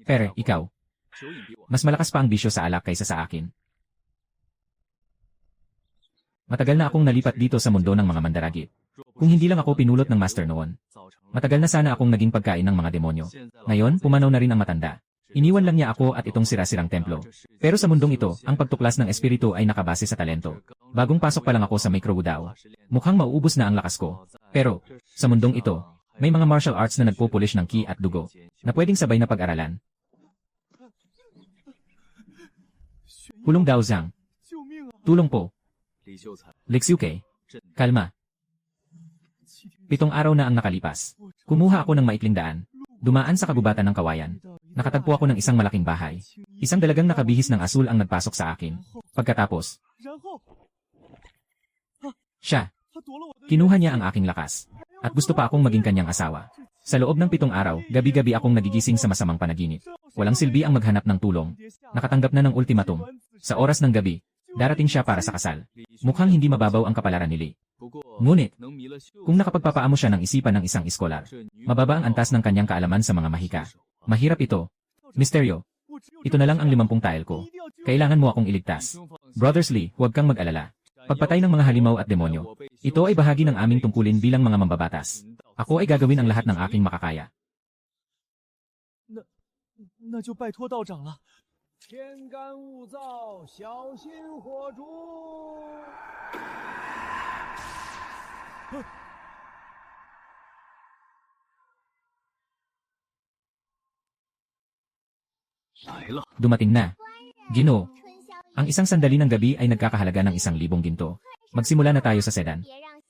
Pero, ikaw. Mas malakas pa ang bisyo sa alak kaysa sa akin. Matagal na akong nalipat dito sa mundo ng mga mandaragit. Kung hindi lang ako pinulot ng master noon. Matagal na sana akong naging pagkain ng mga demonyo. Ngayon, pumanaw na rin ang matanda. Iniwan lang niya ako at itong sira-sirang templo. Pero sa mundong ito, ang pagtuklas ng espiritu ay nakabase sa talento. Bagong pasok pa lang ako sa Microwudao. Mukhang mauubos na ang lakas ko. Pero, sa mundong ito, may mga martial arts na nagpupulish ng ki at dugo, na pwedeng sabay na pag-aralan. Hulong Dao Zhang. Tulong po. Lixiuke. Kalma. 7 araw na ang nakalipas. Kumuha ako ng maikling daan. Dumaan sa kagubatan ng kawayan. Nakatagpo ako ng isang malaking bahay. Isang dalagang nakabihis ng asul ang nagpasok sa akin. Pagkatapos, siya. Kinuha niya ang aking lakas. At gusto pa akong maging kanyang asawa. Sa loob ng 7 araw, gabi-gabi akong nagigising sa masamang panaginip. Walang silbi ang maghanap ng tulong. Nakatanggap na ng ultimatum. Sa oras ng gabi, darating siya para sa kasal. Mukhang hindi mababaw ang kapalaran ni Lee. Ngunit, kung nakapagpapaamo siya ng isipan ng isang iskolar, mababa ang antas ng kanyang kaalaman sa mga mahika. Mahirap ito. Misteryo. Ito na lang ang 50 tile ko. Kailangan mo akong iligtas. Brothers Lee, huwag kang mag-alala. Pagpatay ng mga halimaw at demonyo. Ito ay bahagi ng aming tungkulin bilang mga mambabatas. Ako ay gagawin ang lahat ng aking makakaya. 那就拜托道长了。天干物燥，小心火烛。Dumating na. Ginoo. Ang isang sandali ng gabi ay nagkakahalaga ng 1,000 ginto. Magsimula na tayo sa sedan.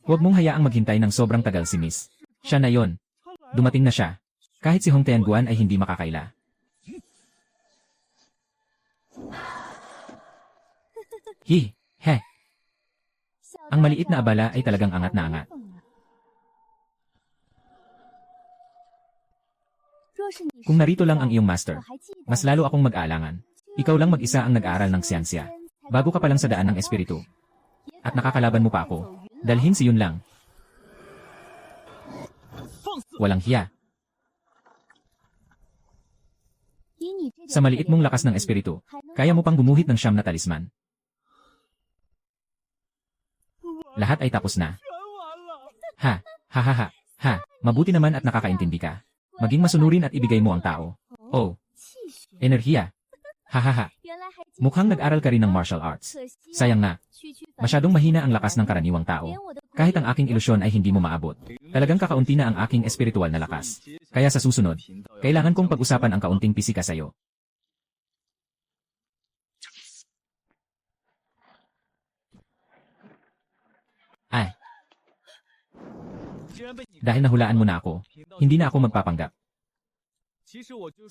Huwag mong hayaang maghintay ng sobrang tagal si Miss. Siya na yon. Dumating na siya. Kahit si Hong Tianguan ay hindi makakaila. He. Ang maliit na abala ay talagang angat na angat. Kung narito lang ang iyong master, mas lalo akong mag-aalangan. Ikaw lang mag-isa ang nag-aaral ng siyansya. Bago ka pa lang sa daan ng espiritu. At nakakalaban mo pa ako. Dalhin si yun lang. Walang hiya. Sa maliit mong lakas ng espiritu, kaya mo pang gumuhit ng 9 na talisman. Lahat ay tapos na. Ha. Mabuti naman at nakakaintindi ka. Maging masunurin at ibigay mo ang tao. Oh. Enerhiya. Mukhang nag-aral ka rin ng martial arts. Sayang na. Masyadong mahina ang lakas ng karaniwang tao. Kahit ang aking ilusyon ay hindi mo maabot. Talagang kakaunti na ang aking espiritual na lakas. Kaya sa susunod, kailangan kong pag-usapan ang kaunting pisika sa'yo. Dahil nahulaan mo na ako, hindi na ako magpapanggap.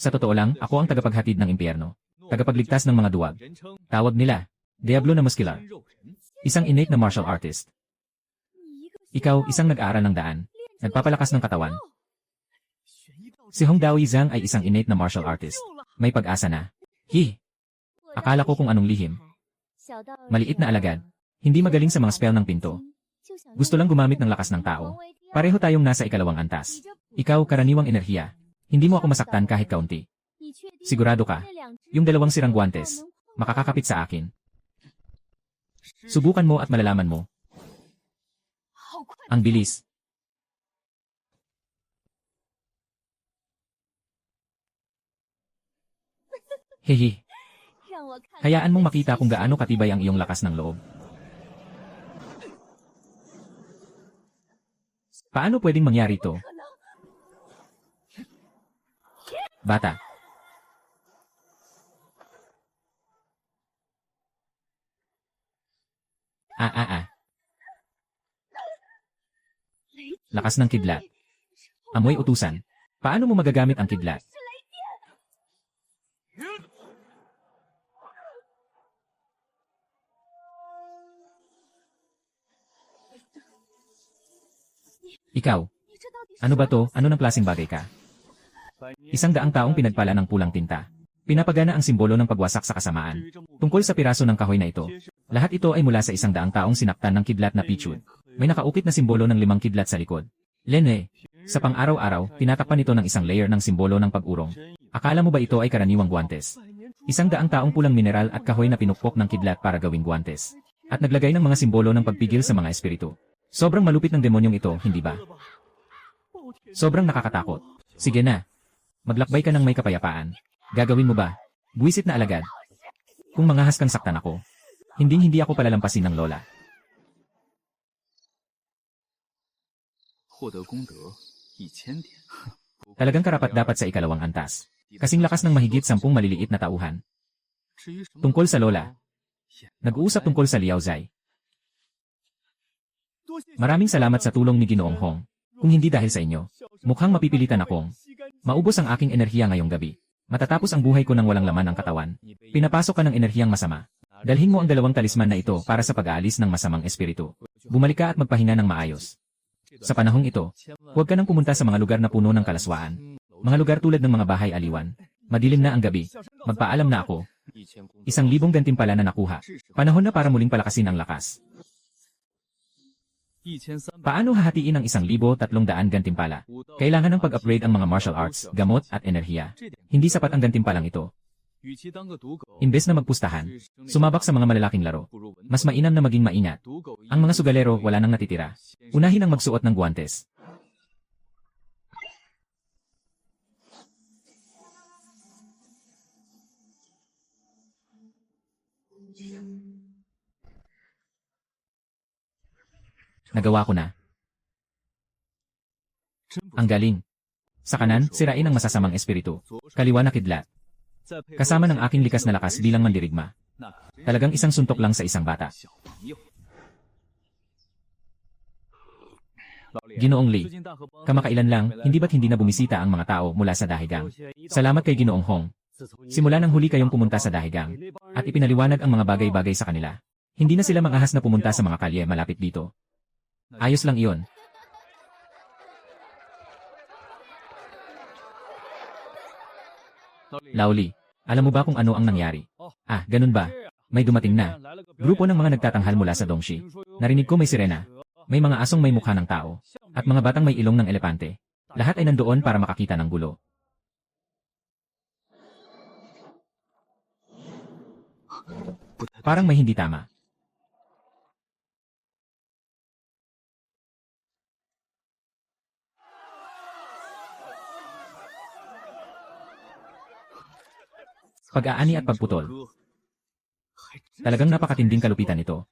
Sa totoo lang, ako ang tagapaghatid ng impyerno. Tagapagligtas ng mga duwag. Tawag nila, Diablo na Muscular. Isang innate na martial artist. Ikaw, isang nag-aaral ng daan. Nagpapalakas ng katawan. Si Hong Daoyi Zhang ay isang innate na martial artist. May pag-asa na. Akala ko kung anong lihim. Maliit na alagad. Hindi magaling sa mga spell ng pinto. Gusto lang gumamit ng lakas ng tao. Pareho tayong nasa ikalawang antas. Ikaw, karaniwang enerhiya. Hindi mo ako masaktan kahit kaunti. Sigurado ka? Yung 2 sirang guwantes, makakakapit sa akin. Subukan mo at malalaman mo. Ang bilis. Hehe. Hayaan mong makita kung gaano katibay ang iyong lakas ng loob. Paano pwedeng mangyari ito? Bata. Lakas ng kidlat. Amoy utusan. Paano mo magagamit ang kidlat? Ikaw. Ano ba to? Ano ng klaseng bagay ka? 100 taong pinagpala ng pulang tinta. Pinapagana ang simbolo ng pagwasak sa kasamaan. Tungkol sa piraso ng kahoy na ito. Lahat ito ay mula sa 100 taong sinaktan ng kidlat na pichud. May nakaukit na simbolo ng 5 kidlat sa likod. Lene. Sa pang-araw-araw, tinatakpan ito ng isang layer ng simbolo ng pag-urong. Akala mo ba ito ay karaniwang guwantes? 100 taong pulang mineral at kahoy na pinukpok ng kidlat para gawing guwantes. At naglagay ng mga simbolo ng pagpigil sa mga espiritu. Sobrang malupit ng demonyong ito, hindi ba? Sobrang nakakatakot. Sige na. Maglakbay ka ng may kapayapaan. Gagawin mo ba? Buwisit na alagad. Kung mangahas kang saktan ako, hindi ako palalampasin ng lola. 获得功德1000点。 Talagang karapat-dapat sa ikalawang antas. Kasing lakas ng mahigit 10 maliliit na tauhan. Tungkol sa lola. Nag-uusap tungkol sa Liao Zai. Maraming salamat sa tulong ni Ginoong Hong. Kung hindi dahil sa inyo, mukhang mapipilitan akong maubos ang aking enerhiya ngayong gabi. Matatapos ang buhay ko ng walang laman ang katawan. Pinapasok ka ng enerhiyang masama. Dalhin mo ang 2 talisman na ito para sa pag-aalis ng masamang espiritu. Bumalik ka at magpahinga ng maayos. Sa panahong ito, huwag ka nang pumunta sa mga lugar na puno ng kalaswaan. Mga lugar tulad ng mga bahay aliwan. Madilim na ang gabi. Magpaalam na ako. 1,000 gantimpala na nakuha. Panahon na para muling palakasin ang lakas. Paano hahatiin ang 1,300 gantimpala? Kailangan ng pag-upgrade ang mga martial arts, gamot at enerhiya. Hindi sapat ang gantimpalang ito. Imbes na magpustahan, sumabak sa mga malalaking laro. Mas mainam na maging maingat. Ang mga sugalero wala nang natitira. Unahin ang magsuot ng guwantes. Nagawa ko na. Ang galing. Sa kanan, sirain ang masasamang espiritu. Kaliwa na kidlat. Kasama ng aking likas na lakas bilang mandirigma. Talagang isang suntok lang sa isang bata. Ginoong Li, kamakailan lang, hindi ba't hindi na bumisita ang mga tao mula sa dahigang? Salamat kay Ginoong Hong. Simula nang huli kayong pumunta sa dahigang, at ipinaliwanag ang mga bagay-bagay sa kanila. Hindi na sila mangahas na pumunta sa mga kalye malapit dito. Ayos lang iyon. Laoli, alam mo ba kung ano ang nangyari? Ah, ganun ba? May dumating na. Grupo ng mga nagtatanghal mula sa Dongshi. Narinig ko may sirena. May mga asong may mukha ng tao. At mga batang may ilong ng elepante. Lahat ay nandoon para makakita ng gulo. Parang may hindi tama. Pag-aani at pagputol. Talagang napakatinding kalupitan ito.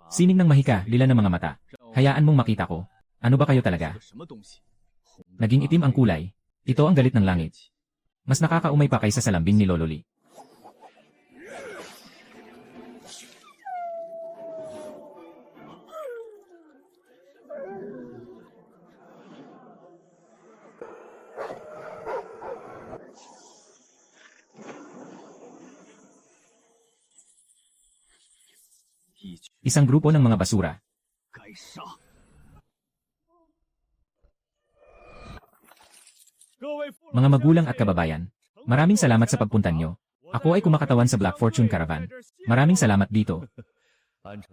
Sining ng mahika, lila ng mga mata. Hayaan mong makita ko. Ano ba kayo talaga? Naging itim ang kulay. Ito ang galit ng langit. Mas nakakaumay pa kaysa sa lambing ni Lolo Li. Isang grupo ng mga basura. Mga magulang at kababayan, maraming salamat sa pagpunta nyo. Ako ay kumakatawan sa Black Fortune Caravan. Maraming salamat dito.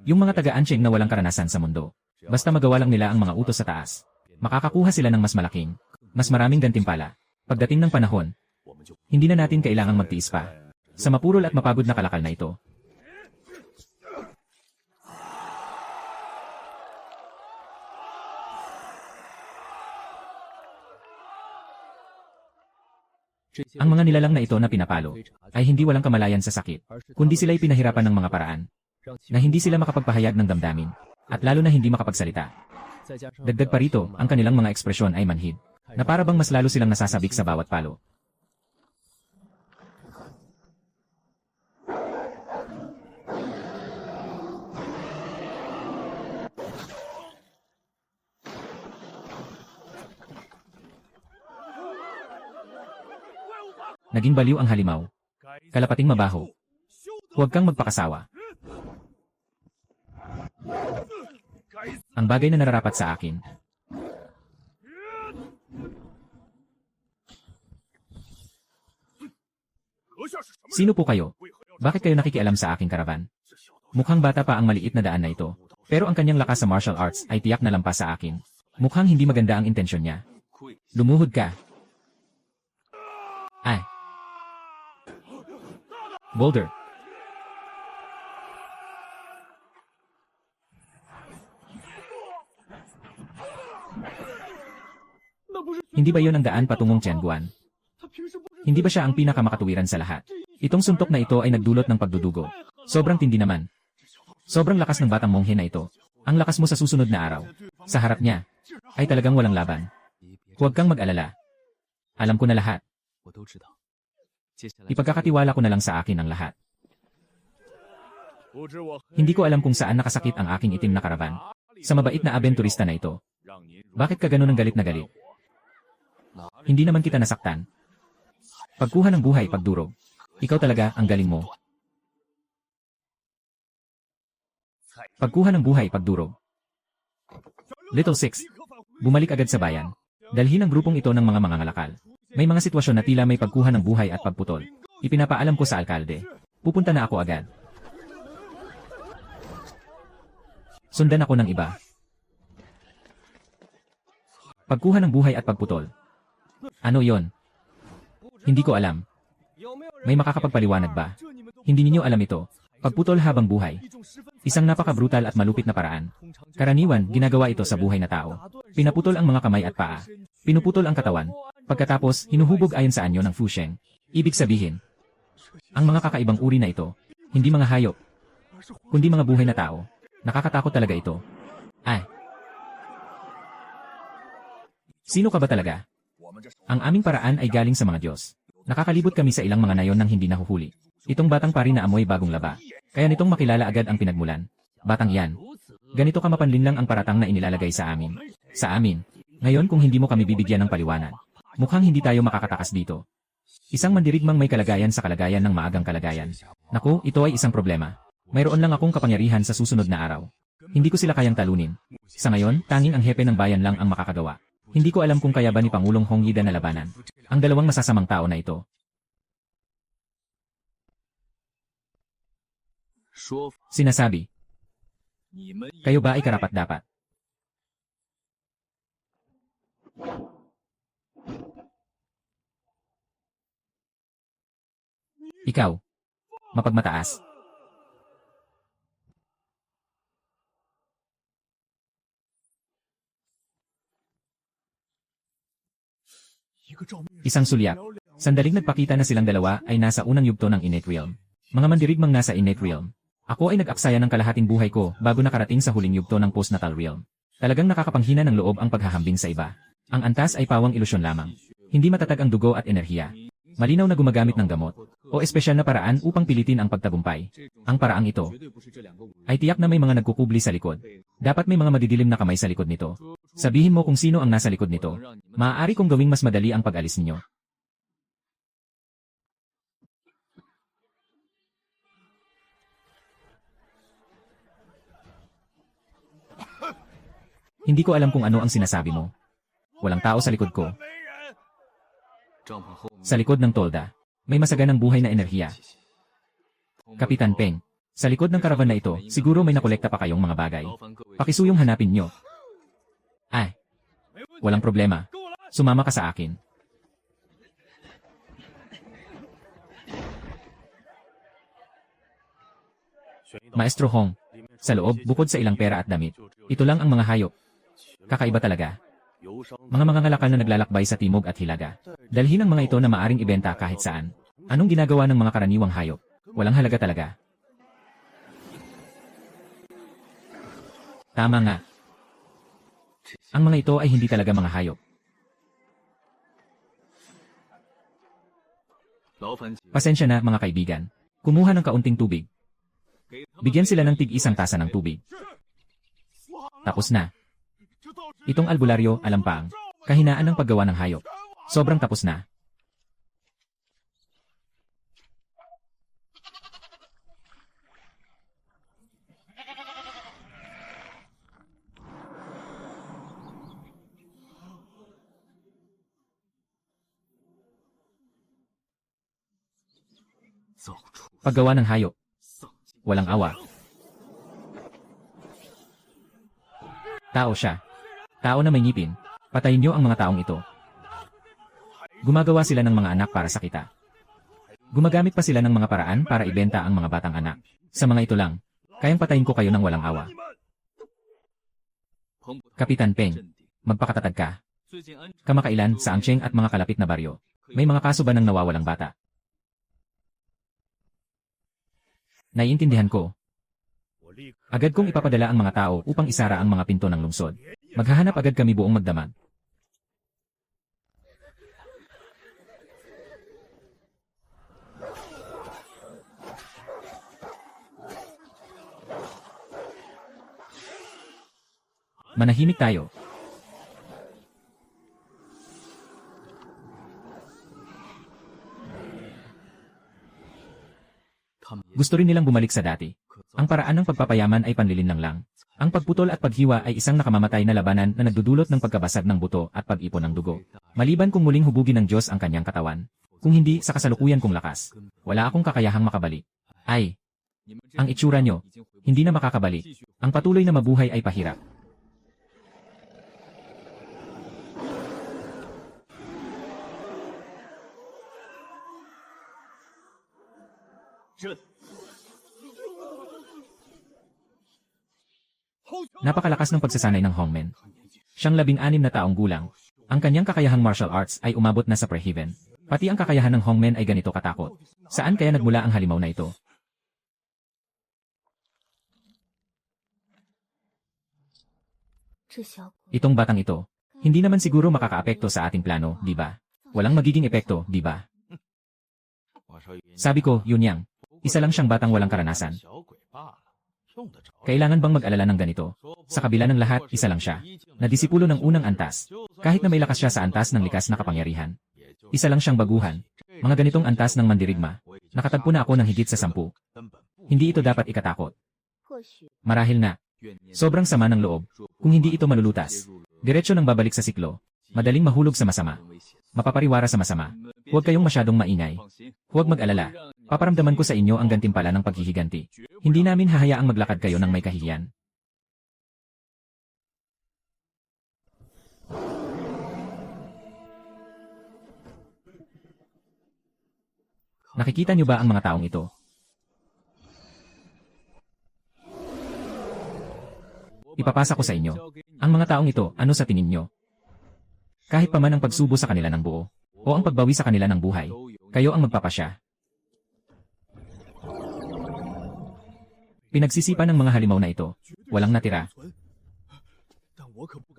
Yung mga taga-Ansheng na walang karanasan sa mundo. Basta magawa lang nila ang mga utos sa taas. Makakakuha sila ng mas malaking, mas maraming gantimpala. Pagdating ng panahon, hindi na natin kailangang magtiis pa. Sa mapurol at mapagod na kalakal na ito. Ang mga nilalang na ito na pinapalo ay hindi walang kamalayan sa sakit, kundi sila'y pinahirapan ng mga paraan na hindi sila makapagpahayag ng damdamin at lalo na hindi makapagsalita. Dagdag pa rito, ang kanilang mga ekspresyon ay manhid na para bang mas lalo silang nasasabik sa bawat palo. Naging baliw ang halimaw. Kalapating mabaho. Huwag kang magpakasawa. Ang bagay na nararapat sa akin. Sino po kayo? Bakit kayo nakikialam sa aking karavan? Mukhang bata pa ang maliit na daan na ito. Pero ang kanyang lakas sa martial arts ay tiyak na lampas sa akin. Mukhang hindi maganda ang intensyon niya. Lumuhod ka. Ay. Boulder. Hindi ba yon ang daan patungong Tianguan? Hindi ba siya ang pinakamakatuwiran sa lahat? Itong suntok na ito ay nagdulot ng pagdudugo. Sobrang tindi naman. Sobrang lakas ng batang monghe na ito. Ang lakas mo sa susunod na araw. Sa harap niya, ay talagang walang laban. Huwag kang mag-alala. Alam ko na lahat. Ipagkakatiwala ko na lang sa akin ang lahat. Hindi ko alam kung saan nakasakit ang aking itim na karavan. Sa mabait na abenturista na ito. Bakit ka ganun ng galit na galit? Hindi naman kita nasaktan. Pagkuha ng buhay pagdurog. Ikaw talaga ang galing mo. Pagkuha ng buhay pagdurog. Little Six. Bumalik agad sa bayan. Dalhin ang grupong ito ng mga mangangalakal. May mga sitwasyon na tila may pagkuha ng buhay at pagputol. Ipinapaalam ko sa alkalde. Pupunta na ako agad. Sundan ako ng iba. Pagkuha ng buhay at pagputol. Ano yon? Hindi ko alam. May makakapagpaliwanag ba? Hindi ninyo alam ito. Pagputol habang buhay. Isang napaka-brutal at malupit na paraan. Karaniwan, ginagawa ito sa buhay na tao. Pinaputol ang mga kamay at paa. Pinuputol ang katawan. Pagkatapos, hinuhubog ayon sa anyo ng Fusheng. Ibig sabihin, ang mga kakaibang uri na ito, hindi mga hayop, kundi mga buhay na tao. Nakakatakot talaga ito. Ay. Sino ka ba talaga? Ang aming paraan ay galing sa mga Diyos. Nakakalibot kami sa ilang mga nayon nang hindi nahuhuli. Itong batang pari na amoy bagong laba. Kaya nitong makilala agad ang pinagmulan. Batang yan. Ganito kamapanlin lang ang paratang na inilalagay sa amin. Sa amin. Ngayon kung hindi mo kami bibigyan ng paliwanag, mukhang hindi tayo makakatakas dito. Isang mandirigmang may kalagayan sa kalagayan ng maagang kalagayan. Naku, ito ay isang problema. Mayroon lang akong kapangyarihan sa susunod na araw. Hindi ko sila kayang talunin. Sa ngayon, tanging ang hepe ng bayan lang ang makakagawa. Hindi ko alam kung kaya ba ni Pangulong Hong Yida na labanan ang dalawang masasamang tao na ito. Sinasabi, kayo ba ay karapat-dapat? Ikaw, mapagmataas. Isang sulyap. Sandaling nagpakita na silang dalawa ay nasa unang yugto ng Innate Realm. Mga mandirigmang nasa Innate Realm. Ako ay nag-aksaya ng kalahating buhay ko bago nakarating sa huling yugto ng Postnatal Realm. Talagang nakakapanghina ng loob ang paghahambing sa iba. Ang antas ay pawang ilusyon lamang. Hindi matatag ang dugo at enerhiya. Malinaw na gumagamit ng gamot o espesyal na paraan upang pilitin ang pagtagumpay. Ang paraang ito ay tiyak na may mga nagkukubli sa likod. Dapat may mga madidilim na kamay sa likod nito. Sabihin mo kung sino ang nasa likod nito. Maaari kong gawing mas madali ang pag-alis ninyo. Hindi ko alam kung ano ang sinasabi mo. Walang tao sa likod ko. Sa likod ng tolda, may masaganang buhay na enerhiya. Kapitan Peng, sa likod ng karavan na ito, siguro may nakolekta pa kayong mga bagay. Pakisuyong hanapin nyo. Ay, walang problema. Sumama ka sa akin. Maestro Hong, sa loob, bukod sa ilang pera at damit, ito lang ang mga hayop. Kakaiba talaga. Mga mangangalakal na naglalakbay sa timog at hilaga. Dalhin ang mga ito na maaring ibenta kahit saan. Anong ginagawa ng mga karaniwang hayop? Walang halaga talaga. Tama nga. Ang mga ito ay hindi talaga mga hayop. Pasensya na mga kaibigan. Kumuha ng kaunting tubig. Bigyan sila ng tig-isang tasa ng tubig. Tapos na. Itong albularyo, alam pa ang kahinaan ng paggawa ng hayop. Sobrang tapos na. Paggawa ng hayop. Walang awa. Tao siya. Tao na may ngipin, patayin niyo ang mga taong ito. Gumagawa sila ng mga anak para sa kita. Gumagamit pa sila ng mga paraan para ibenta ang mga batang anak. Sa mga ito lang, kayang patayin ko kayo ng walang awa. Kapitan Peng, magpakatatag ka. Kamakailan sa Angcheng at mga kalapit na baryo, may mga kaso ba ng nawawalang bata? Naiintindihan ko. Agad kong ipapadala ang mga tao upang isara ang mga pinto ng lungsod. Maghahanap agad kami buong magdamag. Manahimik tayo. Gusto rin nilang bumalik sa dati. Ang paraan ng pagpapayaman ay panlilinlang lang. Ang pagputol at paghiwa ay isang nakamamatay na labanan na nagdudulot ng pagkabasag ng buto at pag-ipon ng dugo. Maliban kung muling hubugin ng Diyos ang kanyang katawan. Kung hindi sa kasalukuyan kong lakas, wala akong kakayahang makabalik. Ay, ang itsura nyo, hindi na makakabalik. Ang patuloy na mabuhay ay pahirap. Napakalakas ng pagsasanay ng Hongmen. Siyang 16 na taong gulang. Ang kanyang kakayahang martial arts ay umabot na sa pre-heaven. Pati ang kakayahan ng Hongmen ay ganito katakot. Saan kaya nagmula ang halimaw na ito? Itong batang ito, hindi naman siguro makakaapekto sa ating plano, di ba? Walang magiging epekto, di ba? Sabi ko, yun yang. Isa lang siyang batang walang karanasan. Kailangan bang mag-alala ng ganito? Sa kabila ng lahat, isa lang siya. Nadisipulo ng unang antas. Kahit na may lakas siya sa antas ng likas na kapangyarihan. Isa lang siyang baguhan. Mga ganitong antas ng mandirigma. Nakatagpo na ako ng higit sa 10. Hindi ito dapat ikatakot. Marahil na. Sobrang sama ng loob. Kung hindi ito malulutas. Diretso nang babalik sa siklo. Madaling mahulog sa masama. Mapapariwara sa masama. Huwag kayong masyadong maingay. Huwag mag-alala. Paparamdaman ko sa inyo ang gantimpala ng paghihiganti. Hindi namin hahayaang maglakad kayo ng may kahihiyan. Nakikita niyo ba ang mga taong ito? Ipapasa ko sa inyo. Ang mga taong ito, ano sa tingin nyo? Kahit pa man ang pagsubo sa kanila ng buo, o ang pagbawi sa kanila ng buhay, kayo ang magpapasya. Pinagsisipan ng mga halimaw na ito, walang natira.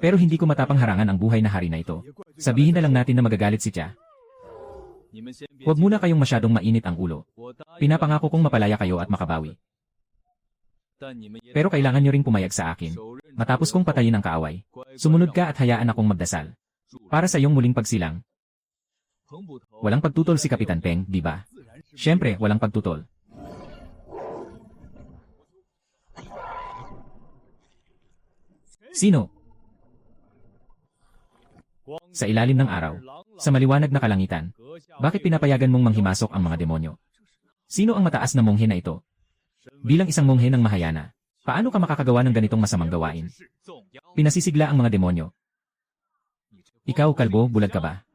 Pero hindi ko matapang harangan ang buhay na hari na ito. Sabihin na lang natin na magagalit si Tia. Huwag muna kayong masyadong mainit ang ulo. Pinapangako kong mapalaya kayo at makabawi. Pero kailangan nyo ring pumayag sa akin. Matapos kong patayin ang kaaway, sumunod ka at hayaan akong magdasal. Para sa iyong muling pagsilang. Walang pagtutol si Kapitan Peng, di ba? Siyempre, walang pagtutol. Sino? Sa ilalim ng araw, sa maliwanag na kalangitan, bakit pinapayagan mong manghimasok ang mga demonyo? Sino ang mataas na monghe na ito? Bilang isang monghe ng Mahayana, paano ka makakagawa ng ganitong masamang gawain? Pinasisigla ang mga demonyo. Ikaw, kalbo, bulag ka ba?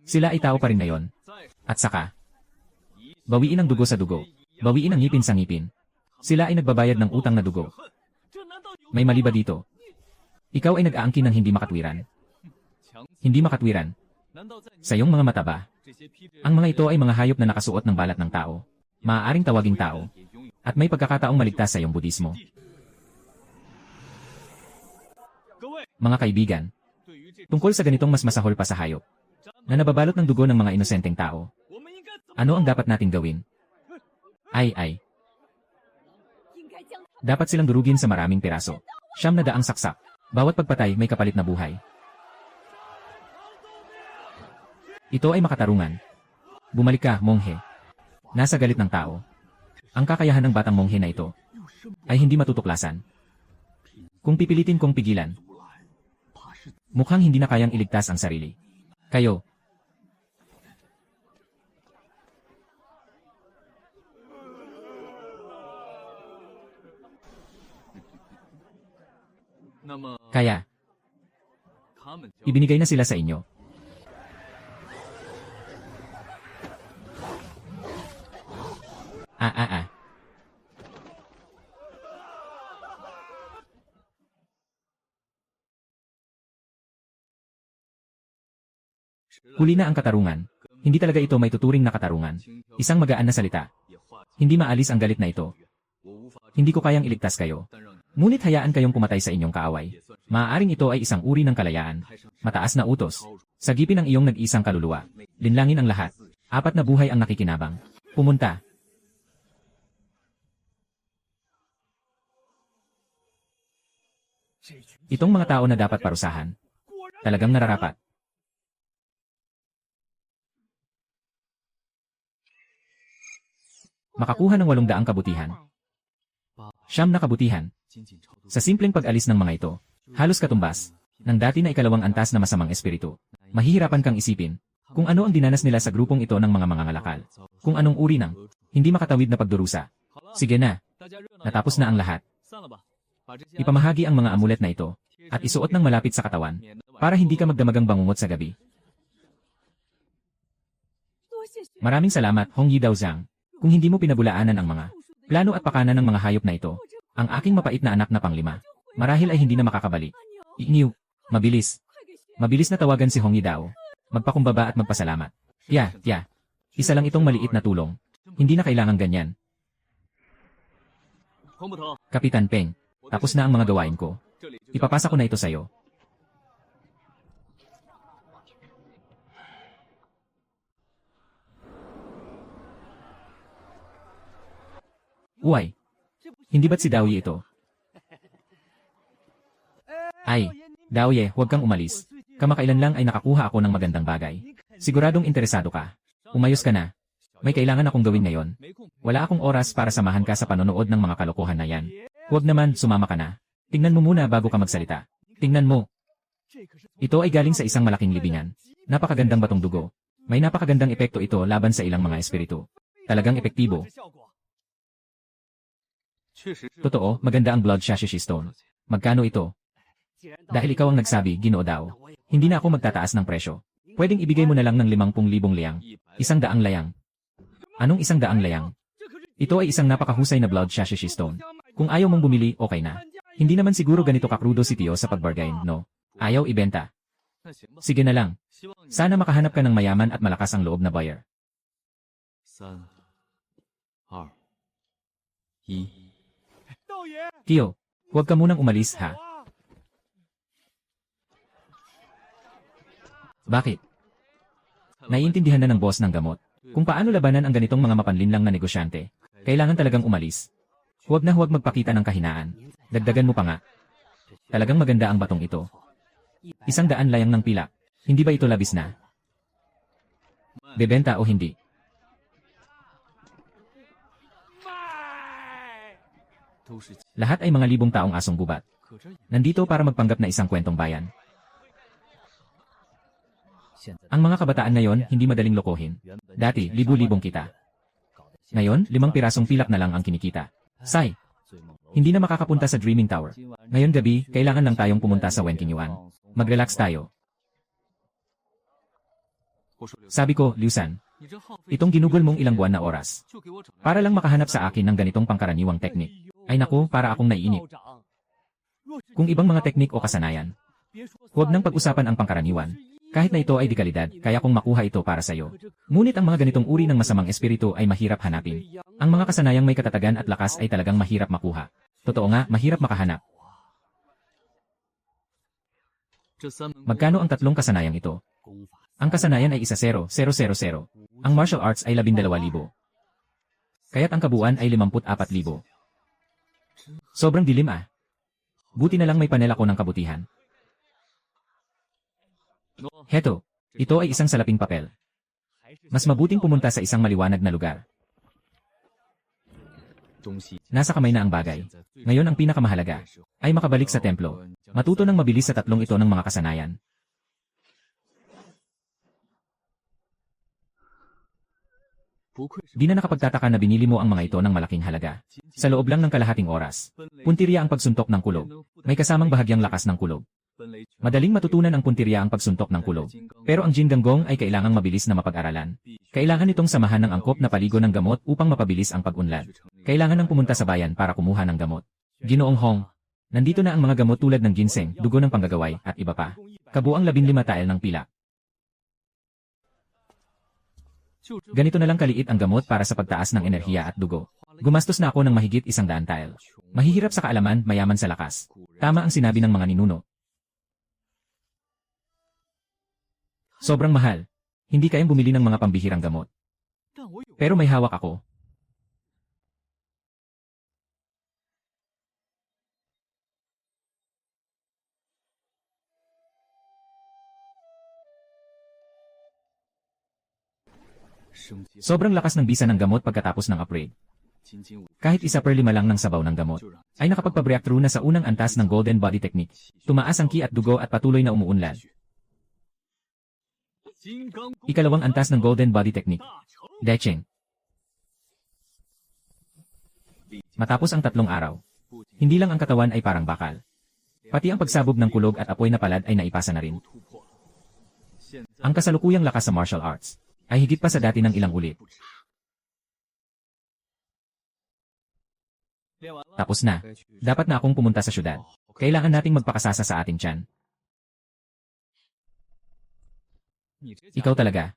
Sila ay tao pa rin ngayon. At saka, bawiin ang dugo sa dugo. Bawiin ang ngipin sa ngipin. Sila ay nagbabayad ng utang na dugo. May mali ba dito? Ikaw ay nag-aangkin ng hindi makatwiran. Hindi makatwiran. Sa iyong mga mata ba? Ang mga ito ay mga hayop na nakasuot ng balat ng tao. Maaaring tawaging tao. At may pagkakataong maligtas sa iyong budismo. Mga kaibigan, tungkol sa ganitong mas masahol pa sa hayop, na nababalot ng dugo ng mga inosenteng tao, ano ang dapat nating gawin? Ay. Dapat silang durugin sa maraming piraso. 9 na saksak. Bawat pagpatay may kapalit na buhay. Ito ay makatarungan. Bumalik ka, monghe. Nasa galit ng tao. Ang kakayahan ng batang monghe na ito ay hindi matutuklasan. Kung pipilitin kong pigilan, mukhang hindi na kayang iligtas ang sarili. Kayo. Kaya, Ibinigay na sila sa inyo. Ah. Huli na ang katarungan. Hindi talaga ito may tuturing na katarungan. Isang magaan na salita. Hindi maalis ang galit na ito. Hindi ko kayang iligtas kayo. Ngunit hayaan kayong pumatay sa inyong kaaway. Maaaring ito ay isang uri ng kalayaan. Mataas na utos. Sagipin ang iyong nag-isang kaluluwa. Linlangin ang lahat. 4 na buhay ang nakikinabang. Pumunta. Itong mga tao na dapat parusahan. Talagang nararapat. Makakuha ng 800 kabutihan. 9 na kabutihan. Sa simpleng pag-alis ng mga ito, halos katumbas, ng dati na ikalawang antas na masamang espiritu. Mahihirapan kang isipin, kung ano ang dinanas nila sa grupong ito ng mga mangangalakal. Kung anong uri ng, hindi makatawid na pagdurusa. Sige na, natapos na ang lahat. Ipamahagi ang mga amulet na ito, at isuot ng malapit sa katawan, para hindi ka magdamagang bangungot sa gabi. Maraming salamat, Hong Yi Daozang. Kung hindi mo pinabulaanan ang mga plano at pakanan ng mga hayop na ito, ang aking mapait na anak na panglima, marahil ay hindi na makakabalik. Iiniw, mabilis. Mabilis na tawagan si Hong Yi Dao. Magpakumbaba at magpasalamat. Tiya. Isa lang itong maliit na tulong. Hindi na kailangan ganyan. Kapitan Peng, tapos na ang mga gawain ko. Ipapasa ko na ito sa'yo. Uy, hindi ba't si Daoye ito? Ay, Daoye, huwag kang umalis. Kamakailan lang ay nakakuha ako ng magandang bagay. Siguradong interesado ka. Umayos ka na. May kailangan akong gawin ngayon. Wala akong oras para samahan ka sa panonood ng mga kalokohan na yan. Huwag naman, sumama ka na. Tingnan mo muna bago ka magsalita. Tingnan mo. Ito ay galing sa isang malaking libingan. Napakagandang batong dugo. May napakagandang epekto ito laban sa ilang mga espiritu. Talagang epektibo. Totoo, maganda ang Blood Shashishi Stone. Magkano ito? Dahil ikaw ang nagsabi, Ginoo Dao. Hindi na ako magtataas ng presyo. Pwedeng ibigay mo na lang ng 50,000 liyang. 100 layang. Anong 100 layang? Ito ay isang napakahusay na Blood Shashishi Stone. Kung ayaw mong bumili, okay na. Hindi naman siguro ganito kakrudo si Tio sa pagbargain, no? Ayaw ibenta. Sige na lang. Sana makahanap ka ng mayaman at malakas ang loob na buyer. 3、2、1。 Tio, huwag ka munang umalis, ha? Bakit? Naiintindihan na ng boss ng gamot kung paano labanan ang ganitong mga mapanlinlang na negosyante. Kailangan talagang umalis. Huwag na huwag magpakita ng kahinaan. Dagdagan mo pa nga. Talagang maganda ang batong ito. 100 layang ng pilak. Hindi ba ito labis na? Bebenta o hindi? Lahat ay mga libong taong asong gubat. Nandito para magpanggap na isang kwentong bayan. Ang mga kabataan ngayon hindi madaling lokohin. Dati, libu-libong kita. Ngayon, 5 pirasong pilak na lang ang kinikita. Sai, hindi na makakapunta sa Dreaming Tower. Ngayon gabi, kailangan lang tayong pumunta sa Wenking Yuan. Mag-relax tayo. Sabi ko, Liu San, itong ginugol mong ilang buwan na oras. Para lang makahanap sa akin ng ganitong pangkaraniwang teknik. Ay naku, para akong naiinip. Kung ibang mga teknik o kasanayan, huwag nang pag-usapan ang pangkaraniwan. Kahit na ito ay dekalidad, kaya kong makuha ito para sa'yo. Ngunit ang mga ganitong uri ng masamang espiritu ay mahirap hanapin. Ang mga kasanayang may katatagan at lakas ay talagang mahirap makuha. Totoo nga, mahirap makahanap. Magkano ang 3 kasanayang ito? Ang kasanayan ay 1,000,000. Ang martial arts ay 12,000. Kaya't ang kabuuan ay 54,000. Sobrang dilim ah. Buti na lang may panel ako ng kabutihan. Heto, ito ay isang salaping papel. Mas mabuting pumunta sa isang maliwanag na lugar. Nasa kamay na ang bagay. Ngayon ang pinakamahalaga ay makabalik sa templo. Matuto ng mabilis sa 3 ito ng mga kasanayan. Di na nakapagtataka na binili mo ang mga ito ng malaking halaga. Sa loob lang ng kalahating oras. Puntirya ang pagsuntok ng kulob. May kasamang bahagyang lakas ng kulob. Madaling matutunan ang puntirya ang pagsuntok ng kulog. Pero ang Jin Ganggong ay kailangang mabilis na mapag-aralan. Kailangan itong samahan ng angkop na paligo ng gamot upang mapabilis ang pag-unlad. Kailangan ng pumunta sa bayan para kumuha ng gamot. Ginoong Hong, nandito na ang mga gamot tulad ng ginseng, dugo ng panggagaway, at iba pa. Kabuang 15 tael ng pilak. Ganito na lang kaliit ang gamot para sa pagtaas ng enerhiya at dugo. Gumastos na ako ng mahigit 100 tael. Mahihirap sa kaalaman, mayaman sa lakas. Tama ang sinabi ng mga ninuno. Sobrang mahal. Hindi kayang bumili ng mga pambihirang gamot. Pero may hawak ako. Sobrang lakas ng bisa ng gamot pagkatapos ng upgrade. Kahit 1/5 lang ng sabaw ng gamot, ay nakapagpa-breakthrough na sa unang antas ng Golden Body Technique. Tumaas ang ki at dugo at patuloy na umuunlad. Ikalawang antas ng Golden Body Technique. Decheng. Matapos ang 3 araw, hindi lang ang katawan ay parang bakal. Pati ang pagsabog ng kulog at apoy na palad ay naipasa na rin. Ang kasalukuyang lakas sa martial arts ay higit pa sa dati ng ilang ulit. Tapos na. Dapat na akong pumunta sa syudad. Kailangan nating magpakasasa sa ating tiyan. Ikaw talaga.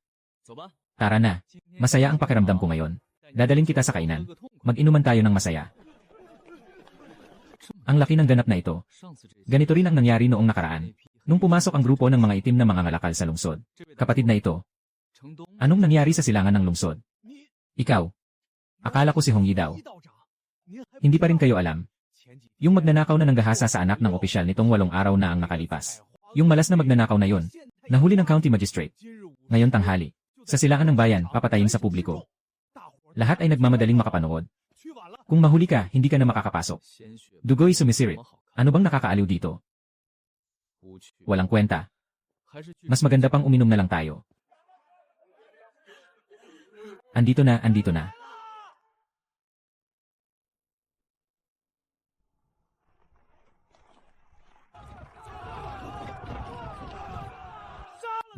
Tara na. Masaya ang pakiramdam ko ngayon. Dadaling kita sa kainan. Mag-inuman tayo ng masaya. Ang laki ng ganap na ito. Ganito rin ang nangyari noong nakaraan. Nung pumasok ang grupo ng mga itim na mga ngalakal sa lungsod. Kapatid na ito. Anong nangyari sa silangan ng lungsod? Ikaw. Akala ko si Hong Yi daw. Hindi pa rin kayo alam. Yung magnanakaw na nanggahasa sa anak ng opisyal nitong 8 araw na ang nakalipas. Yung malas na magnanakaw na yon. Nahuli ng county magistrate. Ngayon tanghali. Sa silangan ng bayan, papatayin sa publiko. Lahat ay nagmamadaling makapanood. Kung mahuli ka, hindi ka na makakapasok. Dugoy sumisirit. Ano bang nakakaaliw dito? Walang kwenta. Mas maganda pang uminom na lang tayo. Andito na, andito na.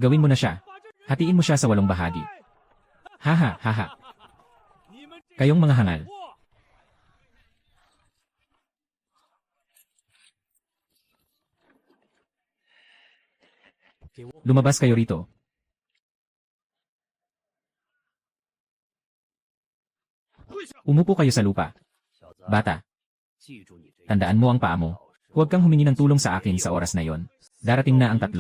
Gawin mo na siya. Hatiin mo siya sa 8 bahagi. Haha, haha. Kayong mga hangal. Lumabas kayo rito. Umupo kayo sa lupa. Bata. Tandaan mo ang paa mo. Huwag kang humingi ng tulong sa akin sa oras na yon. Darating na ang 3.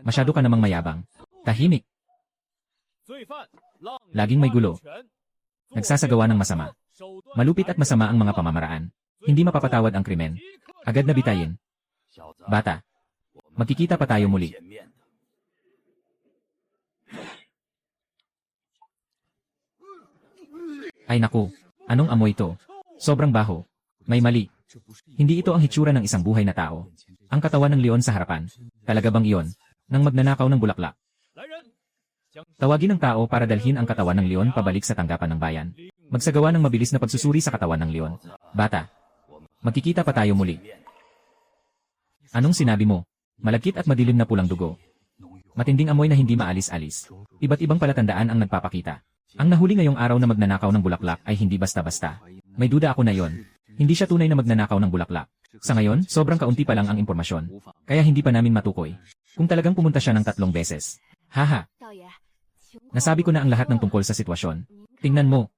Masyado ka namang mayabang. Tahimik. Laging may gulo. Nagsasagawa ng masama. Malupit at masama ang mga pamamaraan. Hindi mapapatawad ang krimen. Agad na bitayin. Bata. Magkikita pa tayo muli. Ay naku. Anong amoy ito? Sobrang baho. May mali. Hindi ito ang hitsura ng isang buhay na tao. Ang katawan ng leon sa harapan. Talaga bang iyon? Nang magnanakaw ng bulaklak. Tawagin ng tao para dalhin ang katawan ng leon pabalik sa tanggapan ng bayan. Magsagawa ng mabilis na pagsusuri sa katawan ng leon. Bata. Magkikita pa tayo muli. Anong sinabi mo? Malagkit at madilim na pulang dugo. Matinding amoy na hindi maalis-alis. Iba't ibang palatandaan ang nagpapakita. Ang nahuli ngayong araw na magnanakaw ng bulaklak ay hindi basta-basta. May duda ako na yon. Hindi siya tunay na magnanakaw ng bulaklak. Sa ngayon, sobrang kaunti pa lang ang impormasyon. Kaya hindi pa namin matukoy. Kung talagang pumunta siya ng 3 beses. Haha. Nasabi ko na ang lahat ng tungkol sa sitwasyon. Tingnan mo.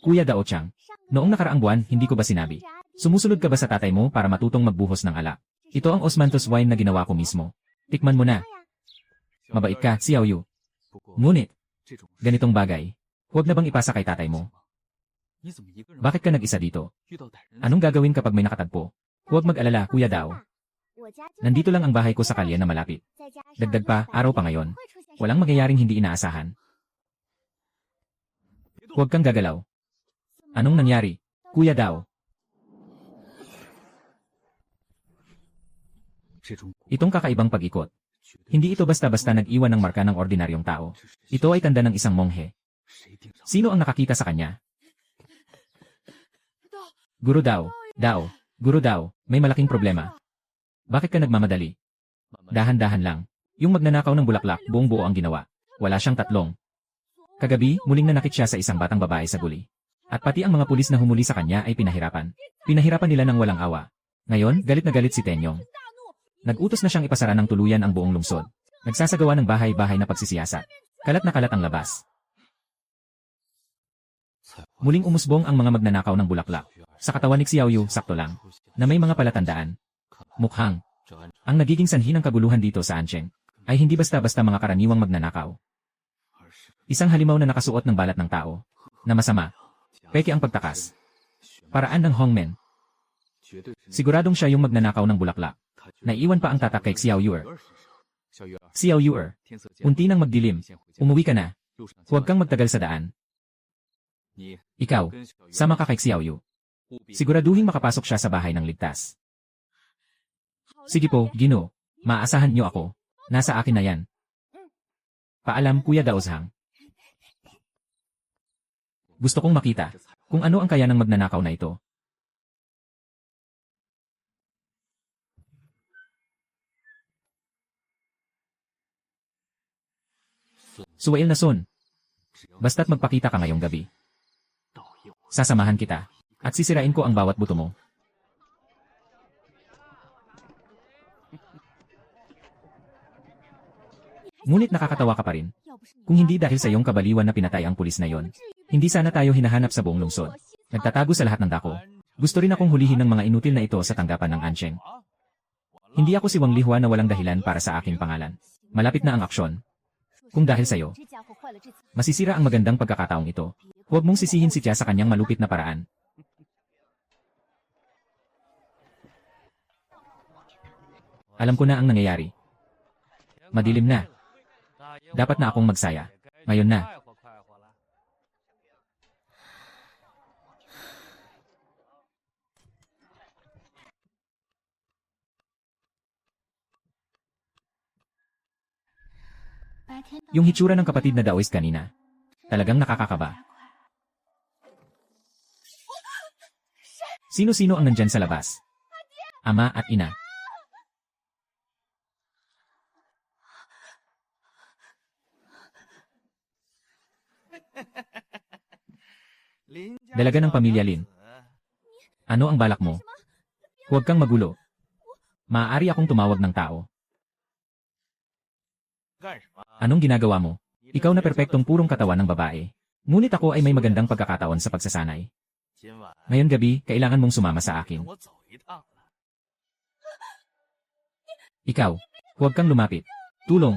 Kuya Daochang, noong nakaraang buwan, hindi ko ba sinabi? Sumusunod ka ba sa tatay mo para matutong magbuhos ng alak? Ito ang osmanthus wine na ginawa ko mismo. Tikman mo na. Mabait ka, Xiao Yu. Ngunit, ganitong bagay, huwag na bang ipasa kay tatay mo? Bakit ka nag-isa dito? Anong gagawin kapag may nakatagpo? Huwag mag-alala, Kuya Dao. Nandito lang ang bahay ko sa kalye na malapit. Dagdag pa, araw pa ngayon. Walang mangyayaring hindi inaasahan. Huwag kang gagalaw. Anong nangyari? Kuya Dao. Itong kakaibang pag-ikot. Hindi ito basta-basta nag-iwan ng marka ng ordinaryong tao. Ito ay tanda ng isang monghe. Sino ang nakakita sa kanya? Guru Dao. Dao. Guru Dao, may malaking problema. Bakit ka nagmamadali? Dahan-dahan lang. Yung magnanakaw ng bulaklak, buong buo ang ginawa. Wala siyang tatlong. Kagabi, muling nanakit siya sa isang batang babae sa guli. At pati ang mga pulis na humuli sa kanya ay pinahirapan. Pinahirapan nila ng walang awa. Ngayon, galit na galit si Tenyong. Nag-utos na siyang ipasara ng tuluyan ang buong lungsod. Nagsasagawa ng bahay-bahay na pagsisiyasat. Kalat na kalat ang labas. Muling umusbong ang mga magnanakaw ng bulaklak. Sa katawan ni Xiaoyu, sakto lang, na may mga palatandaan. Mukhang, ang nagiging sanhi ng kaguluhan dito sa Ansheng, ay hindi basta-basta mga karaniwang magnanakaw. Isang halimaw na nakasuot ng balat ng tao, na masama. Peke ang pagtakas. Paraan ng Hongmen. Siguradong siya yung magnanakaw ng bulaklak. Naiwan pa ang tatak kay Xiaoyuer. Xiaoyuer, unti nang magdilim. Umuwi ka na. Huwag kang magtagal sa daan. Ikaw, sama ka kay Xiaoyu. Siguraduhin makapasok siya sa bahay ng ligtas. Sige po, Gino. Maaasahan niyo ako. Nasa akin na yan. Paalam, Kuya Daozhang. Gusto kong makita kung ano ang kaya ng magnanakaw na ito. Suwail na son. Basta't magpakita ka ngayong gabi. Sasamahan kita. At sisirain ko ang bawat buto mo. Ngunit nakakatawa ka pa rin. Kung hindi dahil sa iyong kabaliwan na pinatay ang pulis na yon, hindi sana tayo hinahanap sa buong lungsod. Nagtatago sa lahat ng dako. Gusto rin akong hulihin ng mga inutil na ito sa tanggapan ng Ansheng. Hindi ako si Wang Lihua na walang dahilan para sa aking pangalan. Malapit na ang aksyon. Kung dahil sa'yo, masisira ang magandang pagkakataong ito. Huwag mong sisihin si Tia sa kanyang malupit na paraan. Alam ko na ang nangyayari. Madilim na. Dapat na akong magsaya. Ngayon na. Yung hitsura ng kapatid na Daoist kanina. Talagang nakakakaba. Sino-sino ang nandyan sa labas? Ama at ina. Dalaga ng pamilya Lin. Ano ang balak mo? Huwag kang magulo. Maaari akong tumawag ng tao. Anong ginagawa mo? Ikaw na perpektong purong katawan ng babae. Ngunit ako ay may magandang pagkakataon sa pagsasanay. Ngayon gabi, kailangan mong sumama sa akin. Ikaw, huwag kang lumapit. Tulong.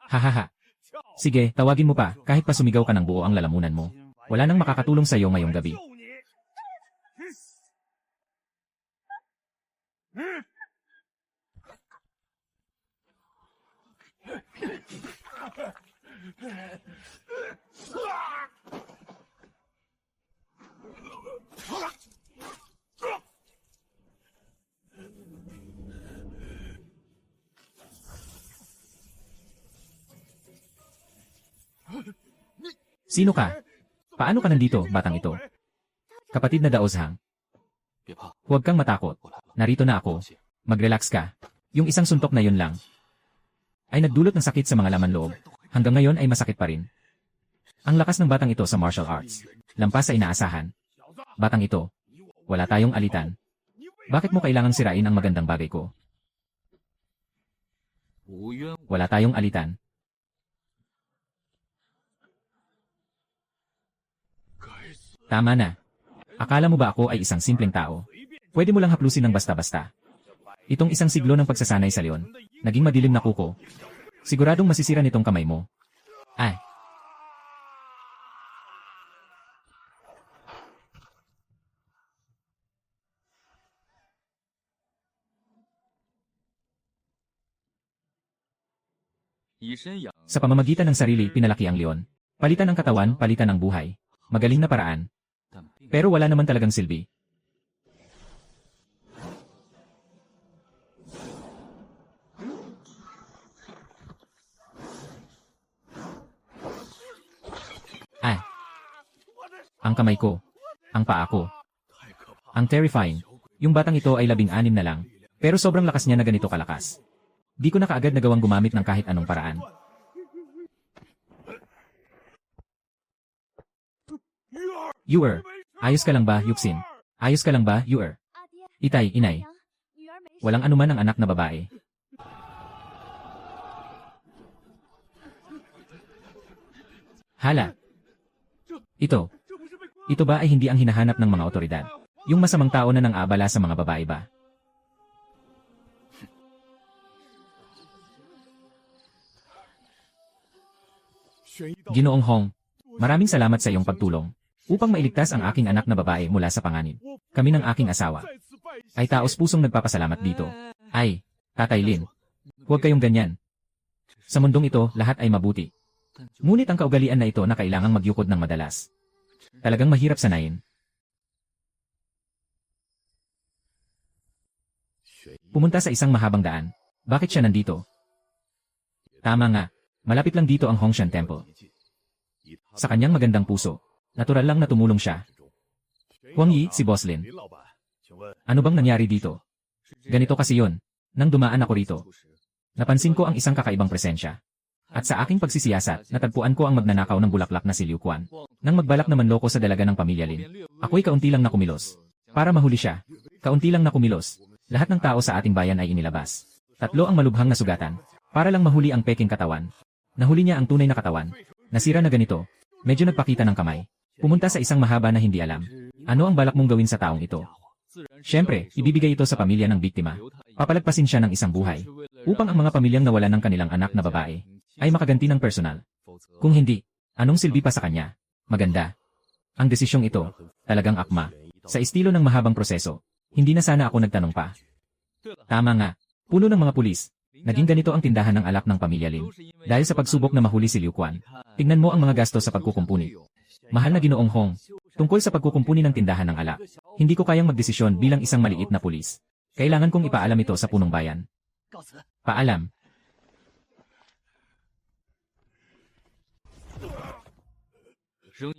Hahaha. Sige, tawagin mo pa, kahit pa sumigaw ka ng buo ang lalamunan mo. Wala nang makakatulong sa iyo ngayong gabi. Sino ka? Paano ka nandito, batang ito? Kapatid na Daozhang. Huwag kang matakot. Narito na ako. Mag-relax ka. Yung isang suntok na yun lang ay nagdulot ng sakit sa mga laman loob. Hanggang ngayon ay masakit pa rin. Ang lakas ng batang ito sa martial arts. Lampas sa inaasahan. Batang ito. Wala tayong alitan. Bakit mo kailangang sirain ang magandang bagay ko? Wala tayong alitan. Tama na. Akala mo ba ako ay isang simpleng tao? Pwede mo lang haplusin ng basta-basta. Itong isang siglo ng pagsasanay sa leon, naging madilim na kuko. Siguradong masisira nitong kamay mo. Ay. Sa pamamagitan ng sarili, pinalaki ang leon. Palitan ang katawan, palitan ang buhay. Magaling na paraan. Pero wala naman talagang silbi. Ah. Ang kamay ko. Ang paa ko. Ang terrifying. Yung batang ito ay 16 na lang. Pero sobrang lakas niya na ganito kalakas. Di ko na kaagad nagawang gumamit ng kahit anong paraan. Yuer. Ayos ka lang ba, Yuxin? Ayos ka lang ba, Yuer? Itay, inay. Walang anuman ang anak na babae. Hala. Ito ba ay hindi ang hinahanap ng mga otoridad? Yung masamang tao na nang-aabala sa mga babae ba? Ginoong Hong, maraming salamat sa iyong pagtulong. Upang mailigtas ang aking anak na babae mula sa panganib. Kami ng aking asawa ay taos pusong nagpapasalamat dito. Ay, Tatay Lin, huwag kayong ganyan. Sa mundong ito, lahat ay mabuti. Ngunit ang kaugalian na ito na kailangang magyukod ng madalas. Talagang mahirap sanayin. Pumunta sa isang mahabang daan. Bakit siya nandito? Tama nga, malapit lang dito ang Hongshan Temple. Sa kanyang magandang puso, natural lang na tumulong siya. Huang Yi, si Boss Lin. Ano bang nangyari dito? Ganito kasi yon. Nang dumaan ako rito, napansin ko ang isang kakaibang presensya. At sa aking pagsisiyasat, natagpuan ko ang magnanakaw ng bulaklak na si Liu Quan. Nang magbalak na manloko sa dalaga ng pamilya Lin, ako'y kaunti lang na kumilos. Para mahuli siya, kaunti lang na kumilos. Lahat ng tao sa ating bayan ay inilabas. 3 ang malubhang na sugatan. Para lang mahuli ang peking katawan. Nahuli niya ang tunay na katawan. Nasira na ganito. Medyo nagpakita ng kamay. Pumunta sa isang mahaba na hindi alam. Ano ang balak mong gawin sa taong ito? Siyempre, ibibigay ito sa pamilya ng biktima. Papalagpasin siya ng isang buhay. Upang ang mga pamilyang nawalan ng kanilang anak na babae ay makaganti ng personal. Kung hindi, anong silbi pa sa kanya? Maganda. Ang desisyong ito, talagang akma. Sa estilo ng mahabang proseso, hindi na sana ako nagtanong pa. Tama nga, puno ng mga pulis. Naging ganito ang tindahan ng alak ng pamilya Lin. Dahil sa pagsubok na mahuli si Liu Quan. Tingnan mo ang mga gasto sa pagkukumpuni. Mahal na Ginoong Hong, tungkol sa pagkukumpuni ng tindahan ng alak, hindi ko kayang magdesisyon bilang isang maliit na pulis. Kailangan kong ipaalam ito sa punong bayan. Paalam.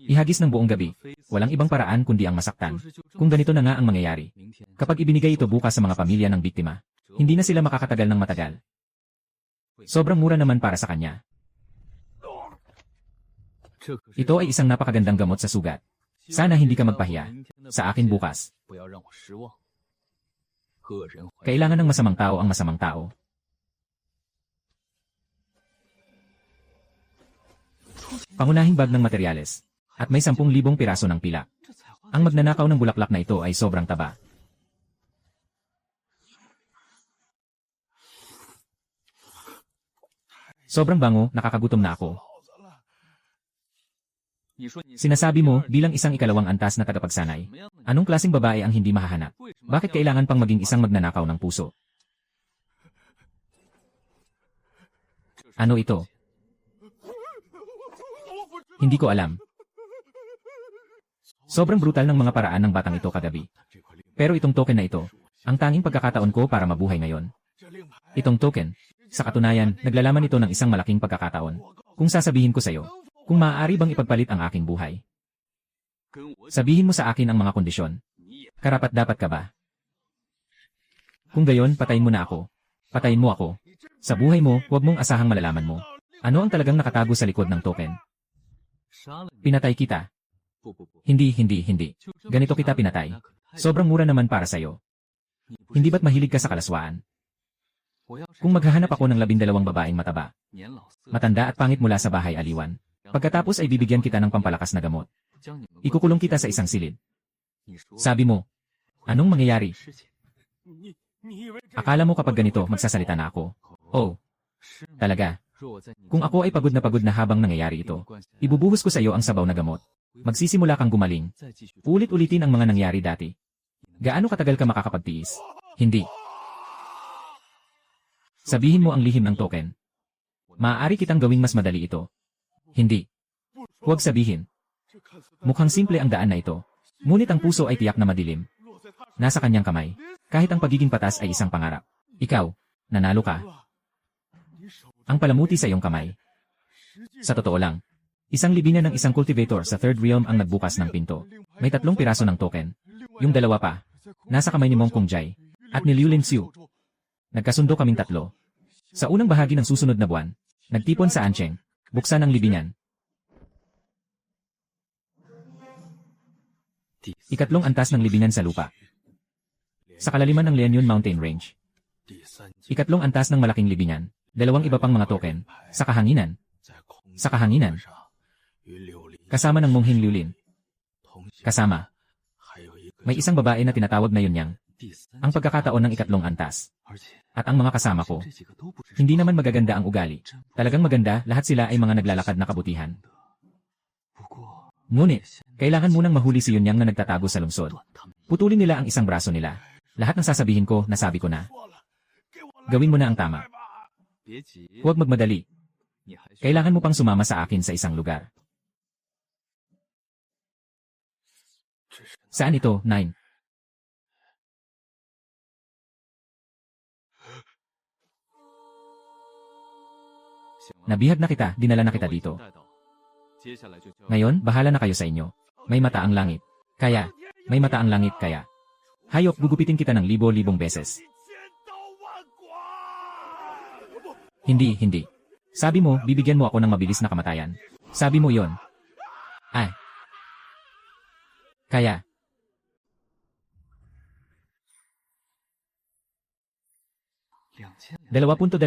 Ihagis ng buong gabi. Walang ibang paraan kundi ang masaktan. Kung ganito na nga ang mangyayari. Kapag ibinigay ito bukas sa mga pamilya ng biktima, hindi na sila makakatagal ng matagal. Sobrang mura naman para sa kanya. Ito ay isang napakagandang gamot sa sugat. Sana hindi ka magpahiya. Sa akin bukas. Kailangan ng masamang tao ang masamang tao. Pangunahing bag ng materyales. At may 10,000 piraso ng pilak. Ang magnanakaw ng bulaklak na ito ay sobrang taba. Sobrang bango, nakakagutom na ako. Sinasabi mo, bilang isang ikalawang antas na tagapagsanay, anong klaseng babae ang hindi mahahanap? Bakit kailangan pang maging isang magnanakaw ng puso? Ano ito? Hindi ko alam. Sobrang brutal ng mga paraan ng batang ito kagabi. Pero itong token na ito, ang tanging pagkakataon ko para mabuhay ngayon. Itong token, sa katunayan, naglalaman ito ng isang malaking pagkakataon. Kung sasabihin ko sa iyo, kung maaari bang ipagpalit ang aking buhay? Sabihin mo sa akin ang mga kondisyon. Karapat-dapat ka ba? Kung gayon, patayin mo na ako. Patayin mo ako. Sa buhay mo, huwag mong asahang malalaman mo. Ano ang talagang nakatago sa likod ng token? Pinatay kita. Hindi. Ganito kita pinatay. Sobrang mura naman para sa'yo. Hindi ba't mahilig ka sa kalaswaan? Kung maghahanap ako ng 12 babaeng mataba, matanda at pangit mula sa bahay aliwan, pagkatapos ay bibigyan kita ng pampalakas na gamot. Ikukulong kita sa isang silid. Sabi mo, anong mangyayari? Akala mo kapag ganito magsasalita na ako? Oh, talaga. Kung ako ay pagod na habang nangyayari ito, ibubuhos ko sa iyo ang sabaw na gamot. Magsisimula kang gumaling. Ulit-ulitin ang mga nangyari dati. Gaano katagal ka makakapagtiis? Hindi. Sabihin mo ang lihim ng token. Maaari kitang gawing mas madali ito. Hindi. Huwag sabihin. Mukhang simple ang daan na ito. Ngunit ang puso ay tiyak na madilim. Nasa kanyang kamay. Kahit ang pagiging patas ay isang pangarap. Ikaw, nanalo ka. Ang palamuti sa iyong kamay. Sa totoo lang, isang libingan ng isang cultivator sa Third Realm ang nagbukas ng pinto. May 3 piraso ng token. Yung 2 pa, nasa kamay ni Mong Kong Jai at ni Liu Lin Xiu. Nagkasundo kaming 3. Sa unang bahagi ng susunod na buwan, nagtipon sa Ancheng, buksan ang libingan. Ikatlong antas ng libingan sa lupa. Sa kalaliman ng Lianyun Mountain Range. Ikatlong antas ng malaking libingan, 2 iba pang mga token, sa kahanginan. Sa kahanginan. Kasama ng Monghing Liulin. Kasama. May isang babae na tinatawag na Yunyang. Ang pagkakataon ng ikatlong antas. At ang mga kasama ko. Hindi naman magaganda ang ugali. Talagang maganda, lahat sila ay mga naglalakad na kabutihan. Ngunit, kailangan munang mahuli si Yunyang na nagtatago sa lungsod. Putulin nila ang isang braso nila. Lahat ng sasabihin ko, nasabi ko na. Gawin mo na ang tama. Huwag magmadali. Kailangan mo pang sumama sa akin sa isang lugar. Saan ito, 9? Nabihag na kita, dinala na kita dito. Ngayon, bahala na kayo sa inyo. May mata ang langit. Kaya, may mata ang langit kaya. Hayop, gugupitin kita ng libo-libong beses. Hindi. Sabi mo, bibigyan mo ako ng mabilis na kamatayan. Sabi mo yon. Ay. Kaya. $2.200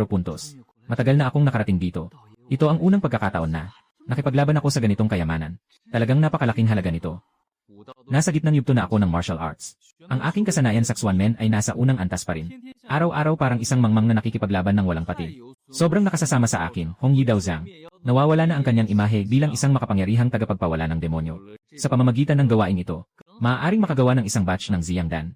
puntos. Matagal na akong nakarating dito. Ito ang unang pagkakataon na nakipaglaban ako sa ganitong kayamanan. Talagang napakalaking halaga nito. Nasa gitnang yugto na ako ng martial arts. Ang aking kasanayan sa Xuanmen ay nasa unang antas pa rin. Araw-araw parang isang mangmang na nakikipaglaban ng walang pati. Sobrang nakasasama sa akin, Hong Yi Daozang. Nawawala na ang kanyang imahe bilang isang makapangyarihang tagapagpawala ng demonyo. Sa pamamagitan ng gawain ito, maaaring makagawa ng isang batch ng Ziyangdan.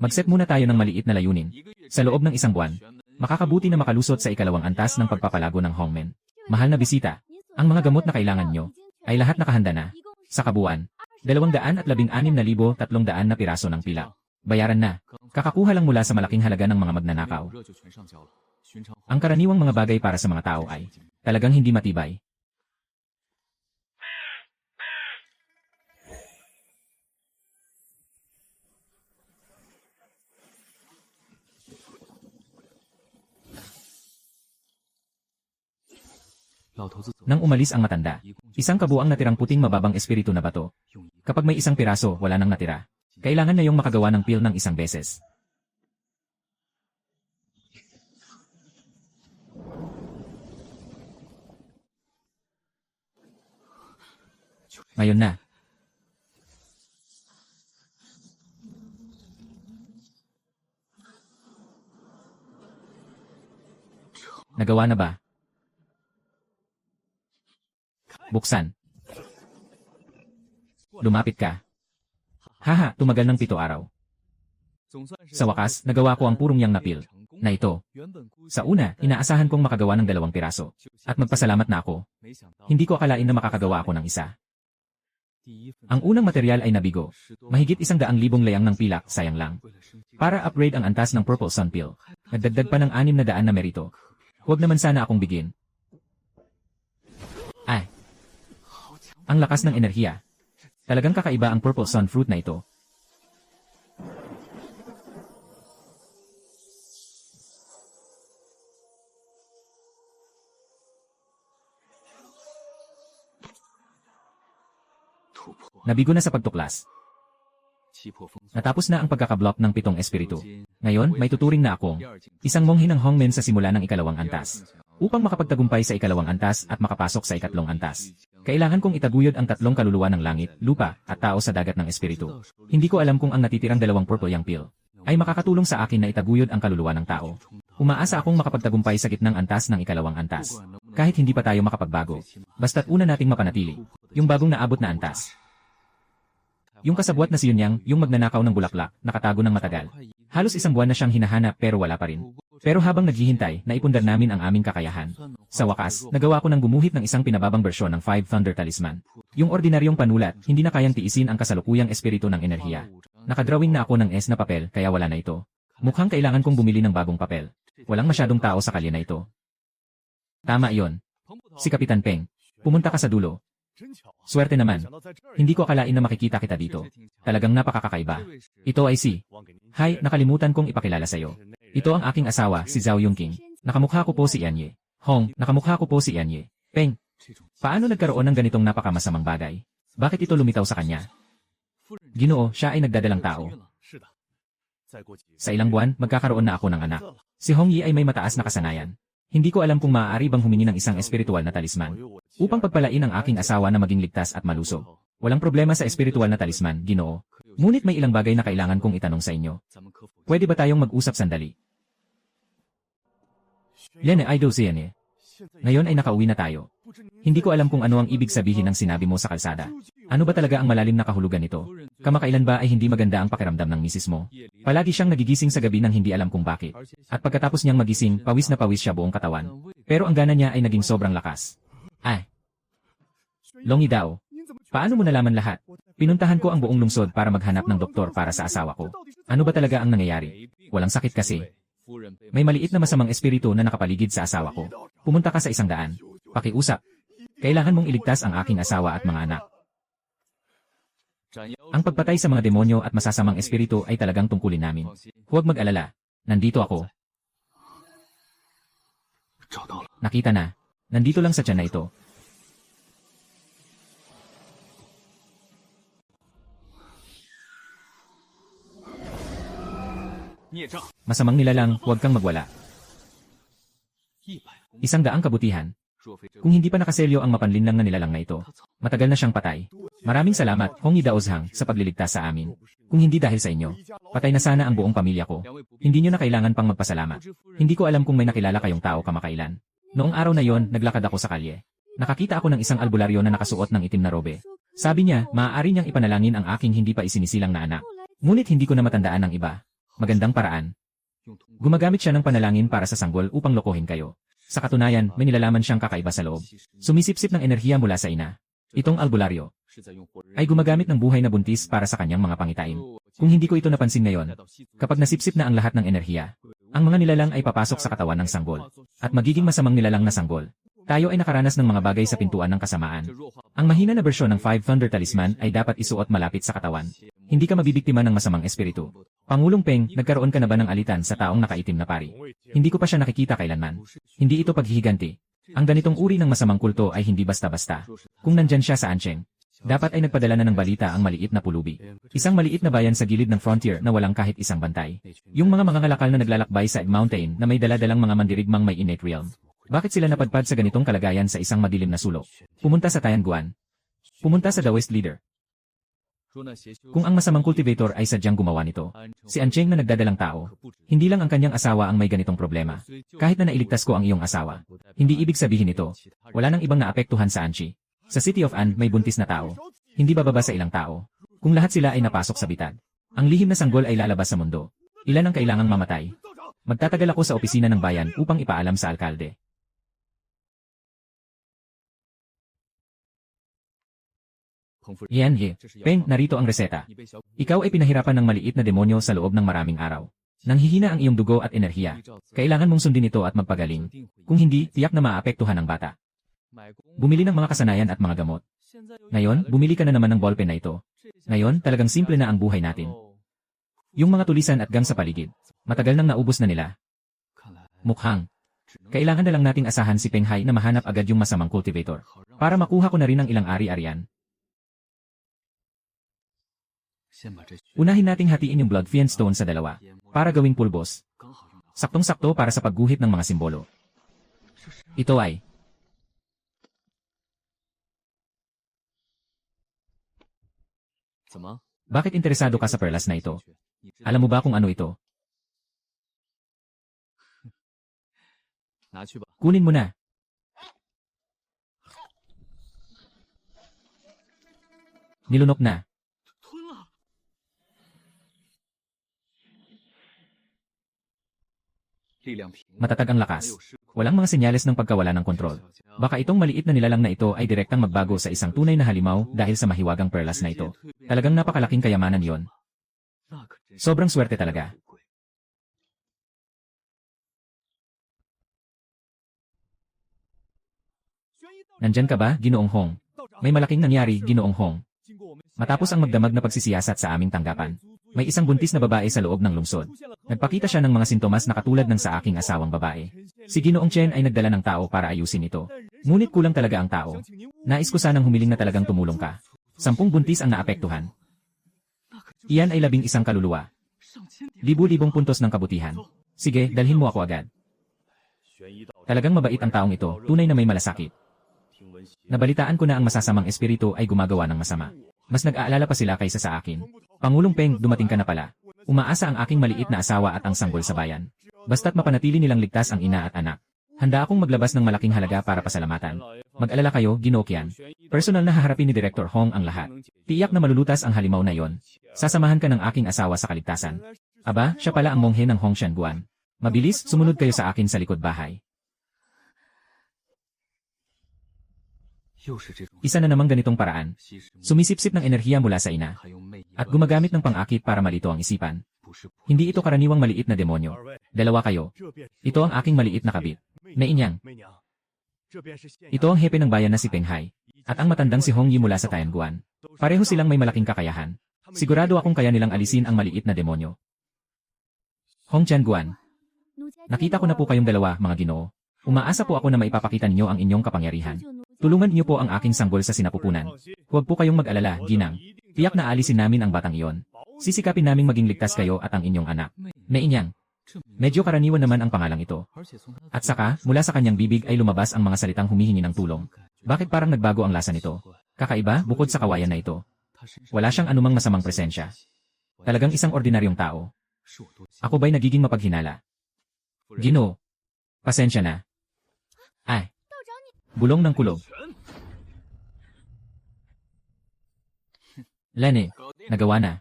Mag-set muna tayo ng maliit na layunin. Sa loob ng isang buwan, makakabuti na makalusot sa ikalawang antas ng pagpapalago ng Hongmen. Mahal na bisita, ang mga gamot na kailangan nyo ay lahat nakahanda na. Sa kabuuan, 216,300 na piraso ng pilak. Bayaran na. Kakakuha lang mula sa malaking halaga ng mga magnanakaw. Ang karaniwang mga bagay para sa mga tao ay talagang hindi matibay. Nang umalis ang matanda, isang kabuang natirang puting mababang espiritu na bato. Kapag may isang piraso, wala nang natira. Kailangan na yung makagawa ng pil ng isang beses. Ngayon na. Nagawa na ba? Buksan. Lumapit ka. Haha, tumagal ng 7 araw. Sa wakas, nagawa ko ang purong yang napil na ito. Sa una, inaasahan kong makagawa ng 2 piraso. At magpasalamat na ako. Hindi ko akalain na makakagawa ako ng isa. Ang unang material ay nabigo. Mahigit 100,000 layang ng pilak, sayang lang. Para upgrade ang antas ng Purple Sun Pill, nagdagdag pa ng 600 na merito. Huwag naman sana akong bigin. Ay. Ang lakas ng enerhiya. Talagang kakaiba ang Purple Sun Fruit na ito. Nabigo na sa pagtuklas. Natapos na ang pagkakablok ng 7 espiritu. Ngayon, may tuturing na akong isang monghi ng Hongmen sa simula ng ikalawang antas. Upang makapagtagumpay sa ikalawang antas at makapasok sa ikatlong antas, kailangan kong itaguyod ang 3 kaluluwa ng langit, lupa, at tao sa dagat ng espiritu. Hindi ko alam kung ang natitirang 2 purple yang pill ay makakatulong sa akin na itaguyod ang kaluluwa ng tao. Umaasa akong makapagtagumpay sa gitnang antas ng ikalawang antas. Kahit hindi pa tayo makapagbago, basta't una nating mapanatili yung bagong naabot na antas. Yung kasabwat na si Yunyang, yung magnanakaw ng bulaklak, nakatago ng matagal. Halos isang buwan na siyang hinahanap pero wala pa rin. Pero habang naghihintay, naipundar namin ang aming kakayahan. Sa wakas, nagawa ko ng gumuhit ng isang pinababang bersyon ng Five Thunder Talisman. Yung ordinaryong panulat, hindi na kayang tiisin ang kasalukuyang espiritu ng enerhiya. Nakadrawing na ako ng S na papel kaya wala na ito. Mukhang kailangan kong bumili ng bagong papel. Walang masyadong tao sa kalye na ito. Tama iyon. Si Kapitan Peng. Pumunta ka sa dulo. Swerte naman. Hindi ko akalain na makikita kita dito. Talagang napakakakaiba. Ito ay si... Hay, nakalimutan kong ipakilala sa'yo. Ito ang aking asawa, si Zhao Yongqing. Nakamukha ko po si Yanye. Hong, nakamukha ko po si Yanye. Peng, paano nagkaroon ng ganitong napakamasamang bagay? Bakit ito lumitaw sa kanya? Ginoo, siya ay nagdadalang tao. Sa ilang buwan, magkakaroon na ako ng anak. Si Hong Yi ay may mataas na kasanayan. Hindi ko alam kung maaari bang humingi ng isang espiritual na talisman upang pagpalain ang aking asawa na maging ligtas at malusog. Walang problema sa espiritual na talisman, Ginoo. Ngunit may ilang bagay na kailangan kong itanong sa inyo. Pwede ba tayong mag-usap sandali? Lene Idol Ziene. Ngayon ay nakauwi na tayo. Hindi ko alam kung ano ang ibig sabihin ng sinabi mo sa kalsada. Ano ba talaga ang malalim na kahulugan nito? Kamakailan ba ay hindi maganda ang pakiramdam ng misis mo? Palagi siyang nagigising sa gabi nang hindi alam kung bakit. At pagkatapos niyang magising, pawis na pawis siya buong katawan. Pero ang gana niya ay naging sobrang lakas. Ay! Longi daw. Paano mo nalaman lahat? Pinuntahan ko ang buong lungsod para maghanap ng doktor para sa asawa ko. Ano ba talaga ang nangyayari? Walang sakit kasi. May maliit na masamang espiritu na nakapaligid sa asawa ko. Pumunta ka sa 100. Pakiusap. Kailangan mong iligtas ang aking asawa at mga anak. Ang pagpatay sa mga demonyo at masasamang espiritu ay talagang tungkulin namin. Huwag mag-alala. Nandito ako. Nakita na. Nandito lang sa tiyan na ito. Masamang nilalang, huwag kang magwala. 100 kabutihan. Kung hindi pa nakaselyo ang mapanlinlang na nilalang na ito, matagal na siyang patay. Maraming salamat, Hong Yi Daozhang, sa pagliligtas sa amin. Kung hindi dahil sa inyo, patay na sana ang buong pamilya ko. Hindi nyo na kailangan pang magpasalamat. Hindi ko alam kung may nakilala kayong tao kamakailan. Noong araw na yon, naglakad ako sa kalye. Nakakita ako ng isang albularyo na nakasuot ng itim na robe. Sabi niya, maaari niyang ipanalangin ang aking hindi pa isinisilang na anak. Ngunit hindi ko na matandaan ang iba. Magandang paraan. Gumagamit siya ng panalangin para sa sanggol upang lokohin kayo. Sa katunayan, may nilalaman siyang kakaiba sa loob. Sumisipsip ng enerhiya mula sa ina. Itong albularyo ay gumagamit ng buhay na buntis para sa kanyang mga pangitain. Kung hindi ko ito napansin ngayon, kapag nasipsip na ang lahat ng enerhiya, ang mga nilalang ay papasok sa katawan ng sanggol at magiging masamang nilalang na sanggol. Tayo ay nakaranas ng mga bagay sa pintuan ng kasamaan. Ang mahina na bersyon ng Five Thunder Talisman ay dapat isuot malapit sa katawan. Hindi ka mabibiktima ng masamang espiritu. Pangulong Peng, nagkaroon ka na ba ng alitan sa taong nakaitim na pari? Hindi ko pa siya nakikita kailanman. Hindi ito paghihiganti. Ang ganitong uri ng masamang kulto ay hindi basta-basta. Kung nandyan siya sa Ancheng, dapat ay nagpadala na ng balita ang maliit na pulubi. Isang maliit na bayan sa gilid ng frontier na walang kahit isang bantay. Yung mga mangangalakal na naglalakbay sa Egg Mountain na may daladalang mga mandirigmang may innate realm. Bakit sila napadpad sa ganitong kalagayan sa isang madilim na sulok? Pumunta sa Tianguan. Pumunta sa Daoist Leader. Kung ang masamang cultivator ay sadyang gumawa nito, si Ancheng na nagdadalang tao, hindi lang ang kanyang asawa ang may ganitong problema. Kahit na nailigtas ko ang iyong asawa, hindi ibig sabihin ito, wala nang ibang naapektuhan sa Anchi. Sa City of An may buntis na tao, hindi bababa sa ilang tao. Kung lahat sila ay napasok sa bitad, ang lihim na sanggol ay lalabas sa mundo. Ilan ang kailangang mamatay? Magtatagal ako sa opisina ng bayan upang ipaalam sa alkalde. Yan He. Peng, narito ang reseta. Ikaw ay pinahirapan ng maliit na demonyo sa loob ng maraming araw. Nanghihina ang iyong dugo at enerhiya. Kailangan mong sundin ito at magpagaling. Kung hindi, tiyak na maapektuhan ang bata. Bumili ng mga kasanayan at mga gamot. Ngayon, bumili ka na naman ng ballpen na ito. Ngayon, talagang simple na ang buhay natin. Yung mga tulisan at gang sa paligid, matagal nang naubos na nila. Mukhang. Kailangan na lang nating asahan si Peng Hai na mahanap agad yung masamang cultivator. Para makuha ko na rin ang ilang ari-arian. Unahin nating hatiin yung Blood Fiend Stone sa dalawa, para gawing pulbos. Saktong-sakto para sa pagguhit ng mga simbolo. Ito ay bakit interesado ka sa perlas na ito? Alam mo ba kung ano ito? Kunin mo na. Nilunok na. Matatag ang lakas. Walang mga senyales ng pagkawala ng kontrol. Baka itong maliit na nilalang na ito ay direktang magbago sa isang tunay na halimaw dahil sa mahiwagang perlas na ito. Talagang napakalaking kayamanan yon. Sobrang swerte talaga. Nandyan ka ba, Ginoong Hong? May malaking nangyari, Ginoong Hong. Matapos ang magdamag na pagsisiyasat sa aming tanggapan, may isang buntis na babae sa loob ng lungsod. Nagpakita siya ng mga sintomas na katulad ng sa aking asawang babae. Si Ginoong Chen ay nagdala ng tao para ayusin ito. Ngunit kulang talaga ang tao. Nais ko sanang humiling na talagang tumulong ka. 10 buntis ang naapektuhan. Iyan ay 11 kaluluwa. Libu-libong puntos ng kabutihan. Sige, dalhin mo ako agad. Talagang mabait ang taong ito, tunay na may malasakit. Nabalitaan ko na ang masasamang espiritu ay gumagawa ng masama. Mas nag-aalala pa sila kaysa sa akin. Pangulong Peng, dumating ka na pala. Umaasa ang aking maliit na asawa at ang sanggol sa bayan. Basta't mapanatili nilang ligtas ang ina at anak. Handa akong maglabas ng malaking halaga para pasalamatan. Mag-alala kayo, Ginoo Qian. Personal na haharapin ni Director Hong ang lahat. Tiyak na malulutas ang halimaw na yon. Sasamahan ka ng aking asawa sa kaligtasan. Aba, siya pala ang monghe ng Hong Shanguan. Mabilis, sumunod kayo sa akin sa likod bahay. Isa na namang ganitong paraan. Sumisipsip ng enerhiya mula sa ina. At gumagamit ng pang-akit para malito ang isipan. Hindi ito karaniwang maliit na demonyo. Dalawa kayo. Ito ang aking maliit na kabit. Nainyang. Ito ang hepe ng bayan na si Peng Hai. At ang matandang si Hong Yi mula sa Tianguan. Pareho silang may malaking kakayahan. Sigurado akong kaya nilang alisin ang maliit na demonyo. Hong Tianguan. Nakita ko na po kayong dalawa, mga Ginoo. Umaasa po ako na maipapakita ninyo ang inyong kapangyarihan. Tulungan niyo po ang aking sanggol sa sinapupunan. Huwag po kayong mag-alala, Ginang. Tiyak na alisin namin ang batang iyon. Sisikapin naming maging ligtas kayo at ang inyong anak. Nainyang. Medyo karaniwan naman ang pangalang ito. At saka, mula sa kanyang bibig ay lumabas ang mga salitang humihingi ng tulong. Bakit parang nagbago ang lasa nito? Kakaiba, bukod sa kawayan na ito. Wala siyang anumang masamang presensya. Talagang isang ordinaryong tao. Ako ba'y nagiging mapaghinala? Ginoo. Pasensya na. Ay. Bulong ng kulog. Lene, nagawa na.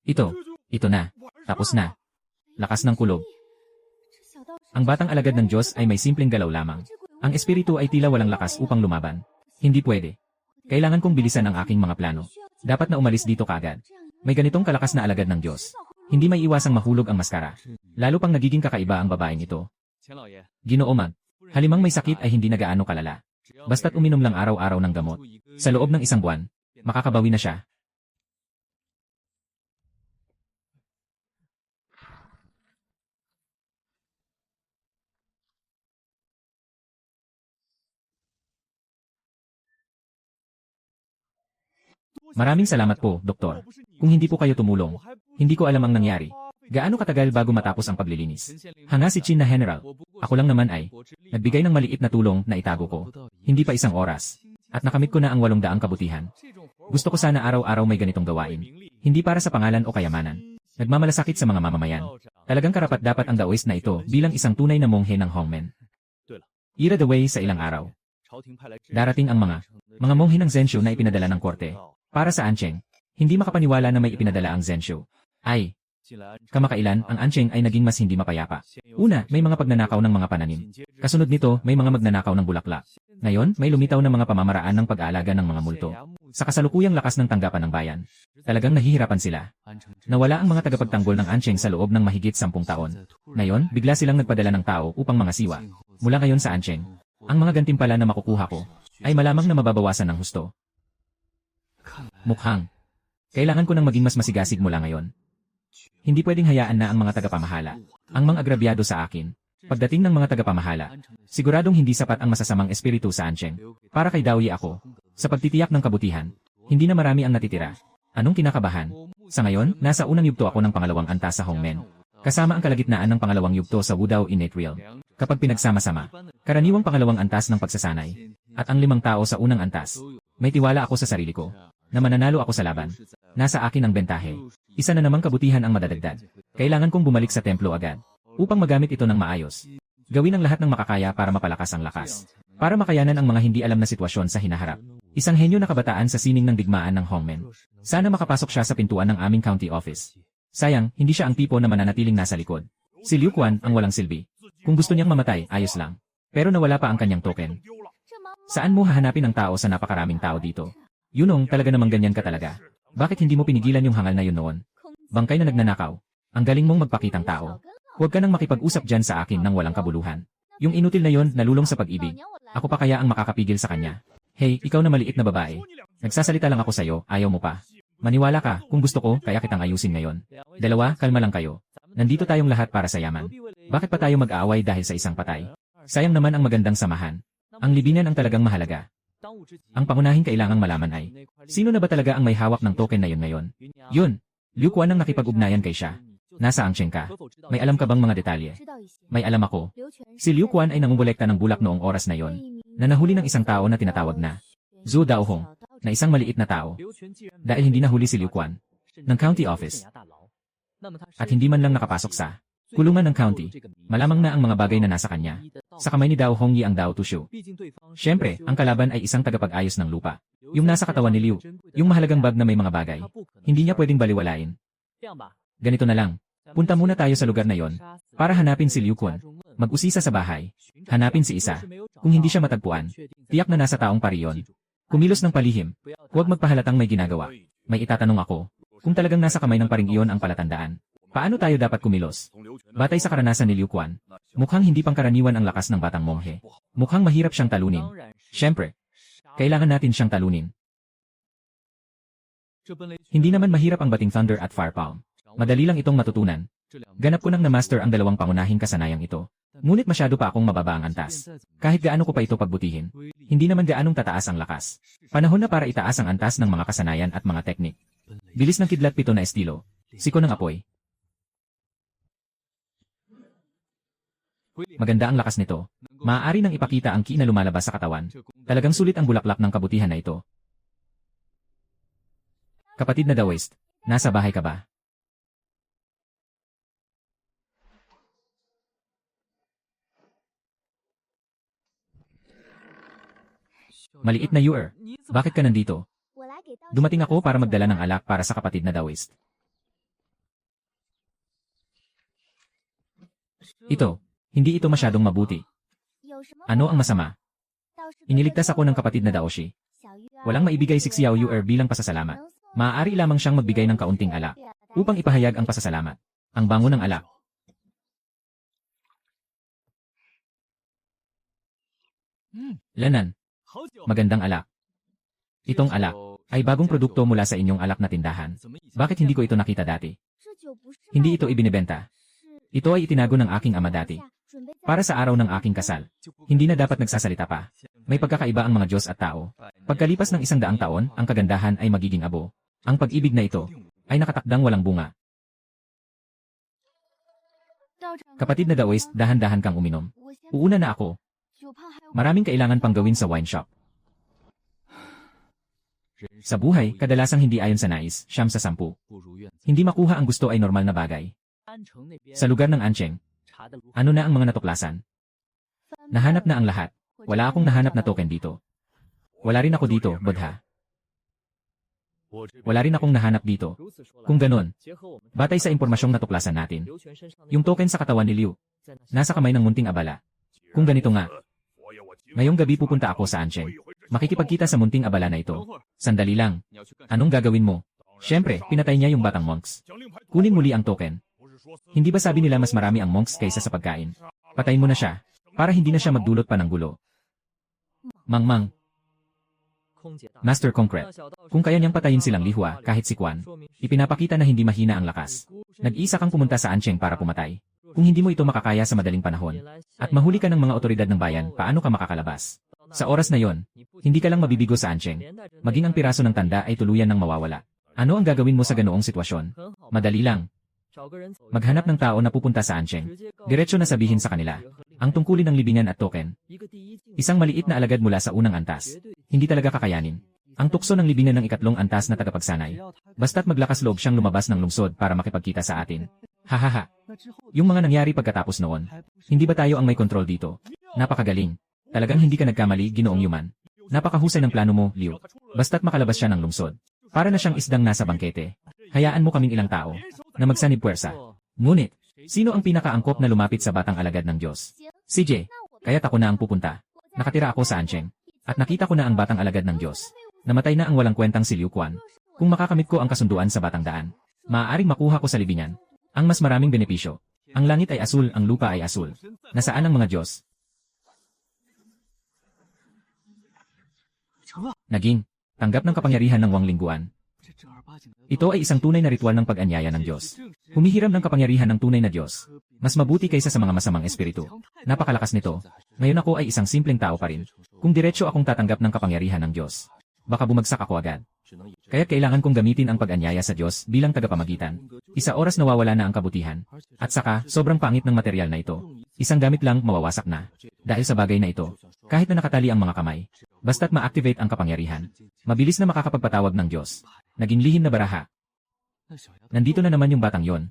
Ito na. Tapos na. Lakas ng kulog. Ang batang alagad ng Diyos ay may simpleng galaw lamang. Ang espiritu ay tila walang lakas upang lumaban. Hindi pwede. Kailangan kong bilisan ang aking mga plano. Dapat na umalis dito kaagad. May ganitong kalakas na alagad ng Diyos. Hindi may iwasang mahulog ang maskara. Lalo pang nagiging kakaiba ang babaeng ito. Ginoo Mag, halimang may sakit ay hindi na gaano kalala. Basta't uminom lang araw-araw ng gamot. Sa loob ng 1 buwan, makakabawi na siya. Maraming salamat po, Doktor. Kung hindi po kayo tumulong, hindi ko alam ang nangyari. Gaano katagal bago matapos ang paglilinis? Hanga si Chin na General. Ako lang naman ay nagbigay ng maliit na tulong na itago ko. Hindi pa 1 oras. At nakamit ko na ang 800 kabutihan. Gusto ko sana araw-araw may ganitong gawain. Hindi para sa pangalan o kayamanan. Nagmamalasakit sa mga mamamayan. Talagang karapat-dapat ang daoist na ito bilang isang tunay na monghe ng Hongmen. Ira the way sa ilang araw. Darating ang mga monghe ng Zenshu na ipinadala ng korte. Para sa Ancheng, hindi makapaniwala na may ipinadala ang Zenshu. Ay, kamakailan, ang Ancheng ay naging mas hindi mapayapa. Una, may mga pagnanakaw ng mga pananim. Kasunod nito, may mga magnanakaw ng bulaklak. Ngayon, may lumitaw na mga pamamaraan ng pag-aalaga ng mga multo. Sa kasalukuyang lakas ng tanggapan ng bayan, talagang nahihirapan sila. Nawala ang mga tagapagtanggol ng Ancheng sa loob ng mahigit 10 taon. Ngayon, bigla silang nagpadala ng tao upang mga siwa. Mula ngayon sa Ancheng, ang mga gantimpala na makukuha ko, ay malamang na mababawasan ng husto. Mukhang, kailangan ko nang maging mas masigasig mula ngayon. Hindi pwedeng hayaan na ang mga tagapamahala, ang mga agrabyado sa akin. Pagdating ng mga tagapamahala, siguradong hindi sapat ang masasamang espiritu sa Ancheng. Para kay Daoyi ako, sa pagtitiyak ng kabutihan, hindi na marami ang natitira. Anong kinakabahan? Sa ngayon, nasa unang yugto ako ng pangalawang antas sa Hongmen. Kasama ang kalagitnaan ng pangalawang yugto sa Wudao Innate Realm. Kapag pinagsama-sama, karaniwang pangalawang antas ng pagsasanay, at ang 5 tao sa unang antas, may tiwala ako sa sarili ko, na mananalo ako sa laban. Nasa akin ang bentahe. Isa na namang kabutihan ang madadagdag. Kailangan kong bumalik sa templo agad, upang magamit ito ng maayos. Gawin ang lahat ng makakaya para mapalakas ang lakas. Para makayanan ang mga hindi alam na sitwasyon sa hinaharap. Isang henyo na kabataan sa sining ng digmaan ng Hongmen. Sana makapasok siya sa pintuan ng aming county office. Sayang, hindi siya ang tipo na mananatiling nasa likod. Si Liu Quan ang walang silbi. Kung gusto niyang mamatay, ayos lang. Pero nawala pa ang kanyang token. Saan mo hahanapin ang tao sa napakaraming tao dito? Yunong, talaga namang ganyan ka talaga. Bakit hindi mo pinigilan yung hangal na yun noon? Bangkay na nagnanakaw. Ang galing mong magpakitang tao. Huwag ka nang makipag-usap dyan sa akin nang walang kabuluhan. Yung inutil na yon, nalulong sa pag-ibig. Ako pa kaya ang makakapigil sa kanya. Hey, ikaw na maliit na babae. Nagsasalita lang ako sa'yo, ayaw mo pa. Maniwala ka, kung gusto ko, kaya kitang ayusin ngayon. Dalawa, kalma lang kayo. Nandito tayong lahat para sa yaman. Bakit pa tayo mag-aaway dahil sa isang patay? Sayang naman ang magandang samahan. Ang libingan ang talagang mahalaga. Ang pangunahing kailangang malaman ay, sino na ba talaga ang may hawak ng token na yun ngayon? Yun, Liu Quan ang nakipag-ugnayan kay siya. Nasa Angcheng ka. May alam ka bang mga detalye? May alam ako. Si Liu Quan ay nangungulekta ng bulak noong oras na yon, na nahuli ng isang tao na tinatawag na Zhou Daohong, na isang maliit na tao. Dahil hindi nahuli si Liu Quan ng county office at hindi man lang nakapasok sa kulungan ng county, malamang na ang mga bagay na nasa kanya. Sa kamay ni Dao Hongyi ang Dao Tushu. Siyempre, ang kalaban ay isang tagapag-ayos ng lupa. Yung nasa katawan ni Liu, yung mahalagang bag na may mga bagay, hindi niya pwedeng baliwalain. Ganito na lang. Punta muna tayo sa lugar na yon para hanapin si Liu Quan. Mag-usisa sa bahay. Hanapin si Isa. Kung hindi siya matagpuan, tiyak na nasa taong pariyon. Kumilos ng palihim. Huwag magpahalatang may ginagawa. May itatanong ako. Kung talagang nasa kamay ng paring iyon ang palatandaan, paano tayo dapat kumilos? Batay sa karanasan ni Liu Quan, mukhang hindi pangkaraniwan ang lakas ng batang monghe. Mukhang mahirap siyang talunin. Siyempre, kailangan natin siyang talunin. Hindi naman mahirap ang bating thunder at fire palm. Madali lang itong matutunan. Ganap ko nang na-master ang dalawang pangunahing kasanayang ito. Ngunit masyado pa akong mababa ang antas. Kahit gaano ko pa ito pagbutihin, hindi naman gaanong tataas ang lakas. Panahon na para itaas ang antas ng mga kasanayan at mga teknik. Bilis ng kidlat pito na estilo. Siko ng apoy. Maganda ang lakas nito. Maaari nang ipakita ang ki na lumalabas sa katawan. Talagang sulit ang bulaklak ng kabutihan na ito. Kapatid na Daoist, nasa bahay ka ba? Maliit na Yuer, bakit ka nandito? Dumating ako para magdala ng alak para sa kapatid na Daoist. Ito, hindi ito masyadong mabuti. Ano ang masama? Iniligtas ako ng kapatid na Daoshi. Walang maibigay si Xiao Yuer bilang pasasalamat. Maaari lamang siyang magbigay ng kaunting alak upang ipahayag ang pasasalamat. Ang bango ng alak. Lanan. Magandang alak. Itong alak ay bagong produkto mula sa inyong alak na tindahan. Bakit hindi ko ito nakita dati? Hindi ito ibinebenta. Ito ay itinago ng aking ama dati. Para sa araw ng aking kasal. Hindi na dapat nagsasalita pa. May pagkakaiba ang mga Diyos at tao. Pagkalipas ng 100 taon, ang kagandahan ay magiging abo. Ang pag-ibig na ito ay nakatakdang walang bunga. Kapatid na Daoist, dahan-dahan kang uminom. Uuna na ako. Maraming kailangan pang gawin sa wine shop. Sa buhay, kadalasang hindi ayon sa nais, 9 sa 10. Hindi makuha ang gusto ay normal na bagay. Sa lugar ng Ancheng, ano na ang mga natuklasan? Nahanap na ang lahat. Wala akong nahanap na token dito. Wala rin ako dito, Bodha. Wala rin akong nahanap dito. Kung ganon, batay sa impormasyong natuklasan natin, yung token sa katawan ni Liu, nasa kamay ng munting abala. Kung ganito nga, ngayong gabi pupunta ako sa Ancheng. Makikipagkita sa munting abala na ito. Sandali lang. Anong gagawin mo? Siyempre, pinatay niya yung batang monks. Kunin muli ang token. Hindi ba sabi nila mas marami ang monks kaysa sa pagkain? Patayin mo na siya, para hindi na siya magdulot pa ng gulo. Mangmang. Master Concrete. Kung kaya niyang patayin silang Lihua, kahit si Quan, ipinapakita na hindi mahina ang lakas. Nag-isa kang pumunta sa Ancheng para pumatay. Kung hindi mo ito makakaya sa madaling panahon, at mahuli ka ng mga otoridad ng bayan, paano ka makakalabas? Sa oras na yon, hindi ka lang mabibigo sa Ancheng. Maging ang piraso ng tanda ay tuluyan ng mawawala. Ano ang gagawin mo sa ganoong sitwasyon? Madali lang. Maghanap ng tao na pupunta sa Ancheng. Diretso na sabihin sa kanila ang tungkulin ng libingan at token. Isang maliit na alagad mula sa unang antas. Hindi talaga kakayanin. Ang tukso ng libingan ng ikatlong antas na tagapagsanay. Basta't maglakas loob siyang lumabas ng lungsod para makipagkita sa atin. Hahaha. Yung mga nangyari pagkatapos noon. Hindi ba tayo ang may kontrol dito? Napakagaling. Talagang hindi ka nagkamali, Ginoong Yuman. Napakahusay ng plano mo, Liu. Basta't makalabas siya ng lungsod. Para na siyang isdang nasa bangkete. Hayaan mo kaming ilang tao. na magsanib puwersa. Ngunit, sino ang pinakaangkop na lumapit sa batang alagad ng Diyos? Si Jay. Kaya't ako na ang pupunta. Nakatira ako sa Ancheng. At nakita ko na ang batang alagad ng Diyos. Namatay na ang walang kwentang si Liu Quan. Kung makakamit ko ang kasunduan sa batang daan, maaaring makuha ko sa libingan ang mas maraming benepisyo. Ang langit ay asul, ang lupa ay asul. Nasaan ang mga Diyos? Naging, tanggap ng kapangyarihan ng Wang Lingguan. Ito ay isang tunay na ritual ng pag-anyaya ng Diyos. Humihiram ng kapangyarihan ng tunay na Diyos. Mas mabuti kaysa sa mga masamang espiritu. Napakalakas nito. Ngayon ako ay isang simpleng tao pa rin. Kung diretsyo akong tatanggap ng kapangyarihan ng Diyos, baka bumagsak ako agad. Kaya kailangan kong gamitin ang pag-anyaya sa Diyos bilang tagapamagitan. Isa oras nawawala na ang kabutihan. At saka, sobrang pangit ng material na ito. Isang gamit lang mawawasak na. Dahil sa bagay na ito, kahit na nakatali ang mga kamay, basta't ma-activate ang kapangyarihan, mabilis na makakapagpatawag ng Diyos. Naging lihim na baraha. Nandito na naman yung batang yon.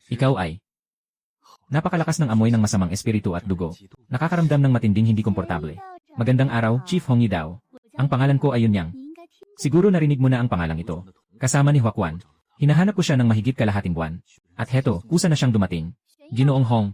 Ikaw ay napakalakas ng amoy ng masamang espiritu at dugo. Nakakaramdam ng matinding hindi komportable. Magandang araw, Chief Hongyi Dao. Ang pangalan ko ay Yunyang. Siguro narinig mo na ang pangalang ito. Kasama ni Huakuan. Hinahanap ko siya ng mahigit kalahating buwan. At heto, kusa na siyang dumating. Ginoong Hong.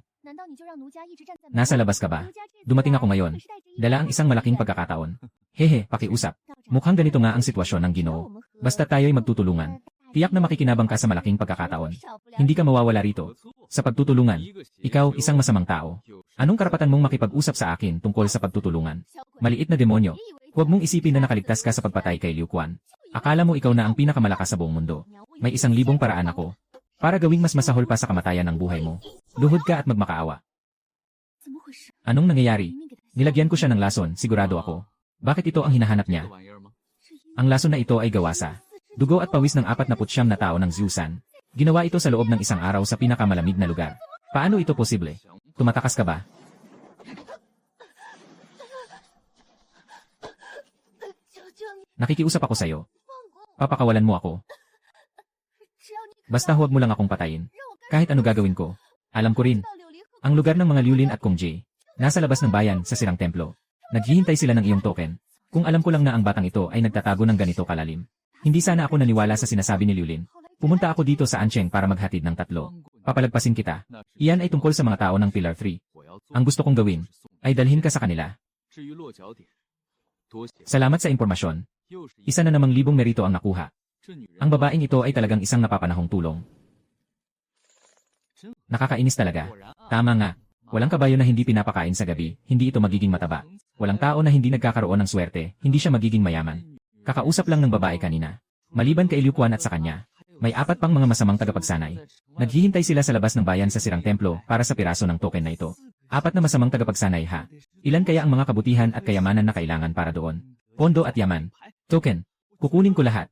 Nasa labas ka ba? Dumating ako ngayon. Dala ang isang malaking pagkakataon. Hehe, pakiusap. Mukhang ganito nga ang sitwasyon ng Ginoo. Basta tayo'y magtutulungan. Tiyak na makikinabang ka sa malaking pagkakataon. Hindi ka mawawala rito. Sa pagtutulungan, ikaw isang masamang tao. Anong karapatan mong makipag-usap sa akin tungkol sa pagtutulungan? Maliit na demonyo. Huwag mong isipin na nakaligtas ka sa pagpatay kay Liu Quan. Akala mo ikaw na ang pinakamalakas sa buong mundo. May 1,000 paraan ako para gawing mas masahol pa sa kamatayan ng buhay mo. Luhod ka at magmakaawa. Anong nangyayari? Nilagyan ko siya ng lason, sigurado ako. Bakit ito ang hinahanap niya? Ang lason na ito ay gawa sa dugo at pawis ng 49 na tao ng Xiusan. Ginawa ito sa loob ng isang araw sa pinakamalamig na lugar. Paano ito posible? Tumatakas ka ba? Nakikiusap ako sa'yo. Papakawalan mo ako. Basta huwag mo lang akong patayin. Kahit ano gagawin ko. Alam ko rin. Ang lugar ng mga Liulin at Kong Jie. Nasa labas ng bayan sa sirang templo. Naghihintay sila ng iyong token. Kung alam ko lang na ang batang ito ay nagtatago ng ganito kalalim. Hindi sana ako naniwala sa sinasabi ni Liulin. Pumunta ako dito sa Ancheng para maghatid ng 3. Papalagpasin kita. Iyan ay tungkol sa mga tao ng Pillar 3. Ang gusto kong gawin ay dalhin ka sa kanila. Salamat sa impormasyon. Isa na namang 1,000 merito ang nakuha. Ang babaeng ito ay talagang isang napapanahong tulong. Nakakainis talaga. Tama nga. Walang kabayo na hindi pinapakain sa gabi, hindi ito magiging mataba. Walang tao na hindi nagkakaroon ng swerte, hindi siya magiging mayaman. Kakausap lang ng babae kanina. Maliban kay Liu Quan at sa kanya, may 4 pang mga masamang tagapagsanay. Naghihintay sila sa labas ng bayan sa sirang templo para sa piraso ng token na ito. 4 na masamang tagapagsanay ha. Ilan kaya ang mga kabutihan at kayamanan na kailangan para doon? Pondo at yaman. Token. Kukunin ko lahat.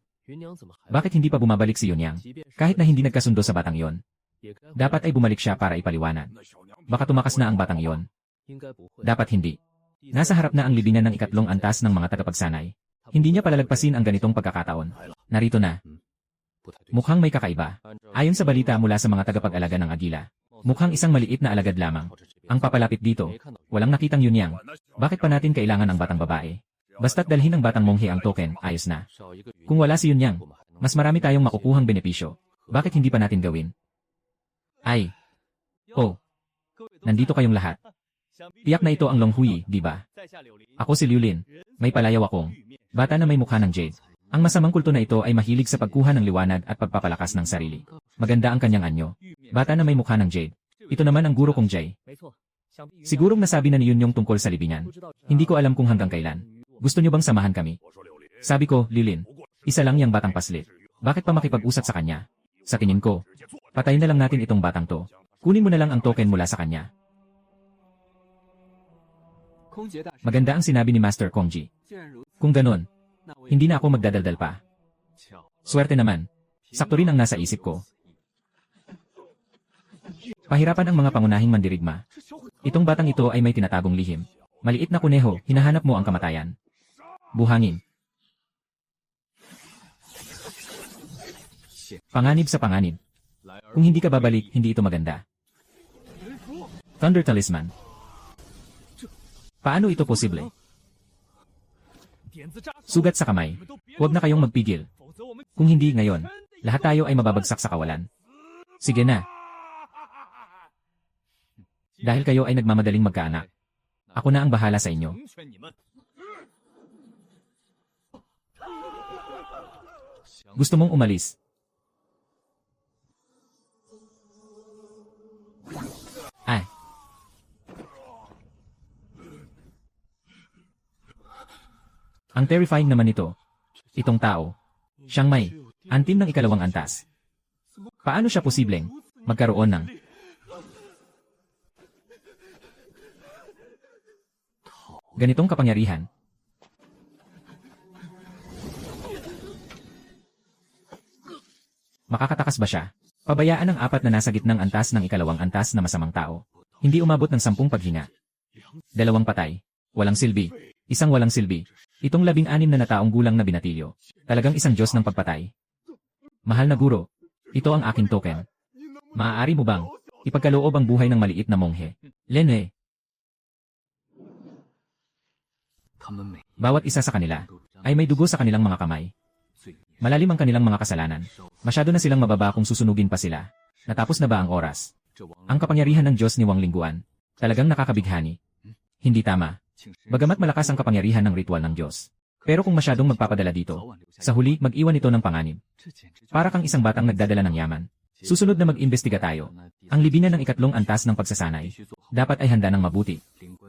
Bakit hindi pa bumabalik si Yunyang? Kahit na hindi nagkasundo sa batang yon. Dapat ay bumalik siya para ipaliwanag. Baka tumakas na ang batang yon. Dapat hindi. Nasa harap na ang libingan ng 3 antas ng mga tagapagsanay. Hindi niya palalagpasin ang ganitong pagkakataon. Narito na. Mukhang may kakaiba. Ayon sa balita mula sa mga tagapag-alaga ng Agila, mukhang isang maliit na alagad lamang. Ang papalapit dito, walang nakitang Yunyang. Bakit pa natin kailangan ang batang babae? Basta't dalhin ng batang monghe ang token, ayos na. Kung wala si Yunyang, mas marami tayong makukuhang benepisyo. Bakit hindi pa natin gawin? Ay. Oh. Nandito kayong lahat. Tiyak na ito ang Long Hui, di ba? Ako si Liulin. May palayaw akong bata na may mukha ng jade. Ang masamang kulto na ito ay mahilig sa pagkuha ng liwanag at pagpapalakas ng sarili. Maganda ang kanyang anyo. Bata na may mukha ng jade. Ito naman ang guro kong Jay. Sigurong nasabi na ni Yunyong tungkol sa libingan. Hindi ko alam kung hanggang kailan. Gusto niyo bang samahan kami? Sabi ko, Liulin. Isa lang yang batang paslit. Bakit pa makipag-usap sa kanya? Sa tingin ko, patayin na lang natin itong batang to. Kunin mo na lang ang token mula sa kanya. Maganda ang sinabi ni Master Kongji. Kung ganon, hindi na ako magdadaldal pa. Swerte naman. Sakto rin ang nasa isip ko. Pahirapan ang mga pangunahing mandirigma. Itong batang ito ay may tinatagong lihim. Maliit na kuneho, hinahanap mo ang kamatayan. Buhangin. Panganib sa panganib. Kung hindi ka babalik, hindi ito maganda. Thunder Talisman. Paano ito posible? Sugat sa kamay. Huwag na kayong magpigil. Kung hindi ngayon, lahat tayo ay mababagsak sa kawalan. Sige na. Dahil kayo ay nagmamadaling magkaanak, ako na ang bahala sa inyo. Gusto mong umalis? Ay. Ang terrifying naman nito. Itong tao. Siyang may antim ng ikalawang antas. Paano siya posibleng magkaroon ng ganitong kapangyarihan? Makakatakas ba siya? Pabayaan ang apat na nasa gitnang antas ng ikalawang antas na masamang tao. Hindi umabot ng 10 paghinga. 2 patay. Walang silbi. Isang walang silbi. Itong 16 na taong gulang na binatilyo. Talagang isang Diyos ng pagpatay. Mahal na guro, ito ang aking token. Maaari mo bang ipagkaloob ang buhay ng maliit na monghe? Lene. Bawat isa sa kanila ay may dugo sa kanilang mga kamay. Malalim ang kanilang mga kasalanan. Masyado na silang mababa kung susunugin pa sila. Natapos na ba ang oras? Ang kapangyarihan ng Diyos ni Wang Lingguan. Talagang nakakabighani. Hindi tama. Bagamat malakas ang kapangyarihan ng ritual ng Diyos. Pero kung masyadong magpapadala dito, sa huli mag-iwan ito ng panganib. Para kang isang batang nagdadala ng yaman. Susunod na mag-imbestiga tayo. Ang libinan ng ikatlong antas ng pagsasanay. Dapat ay handa ng mabuti.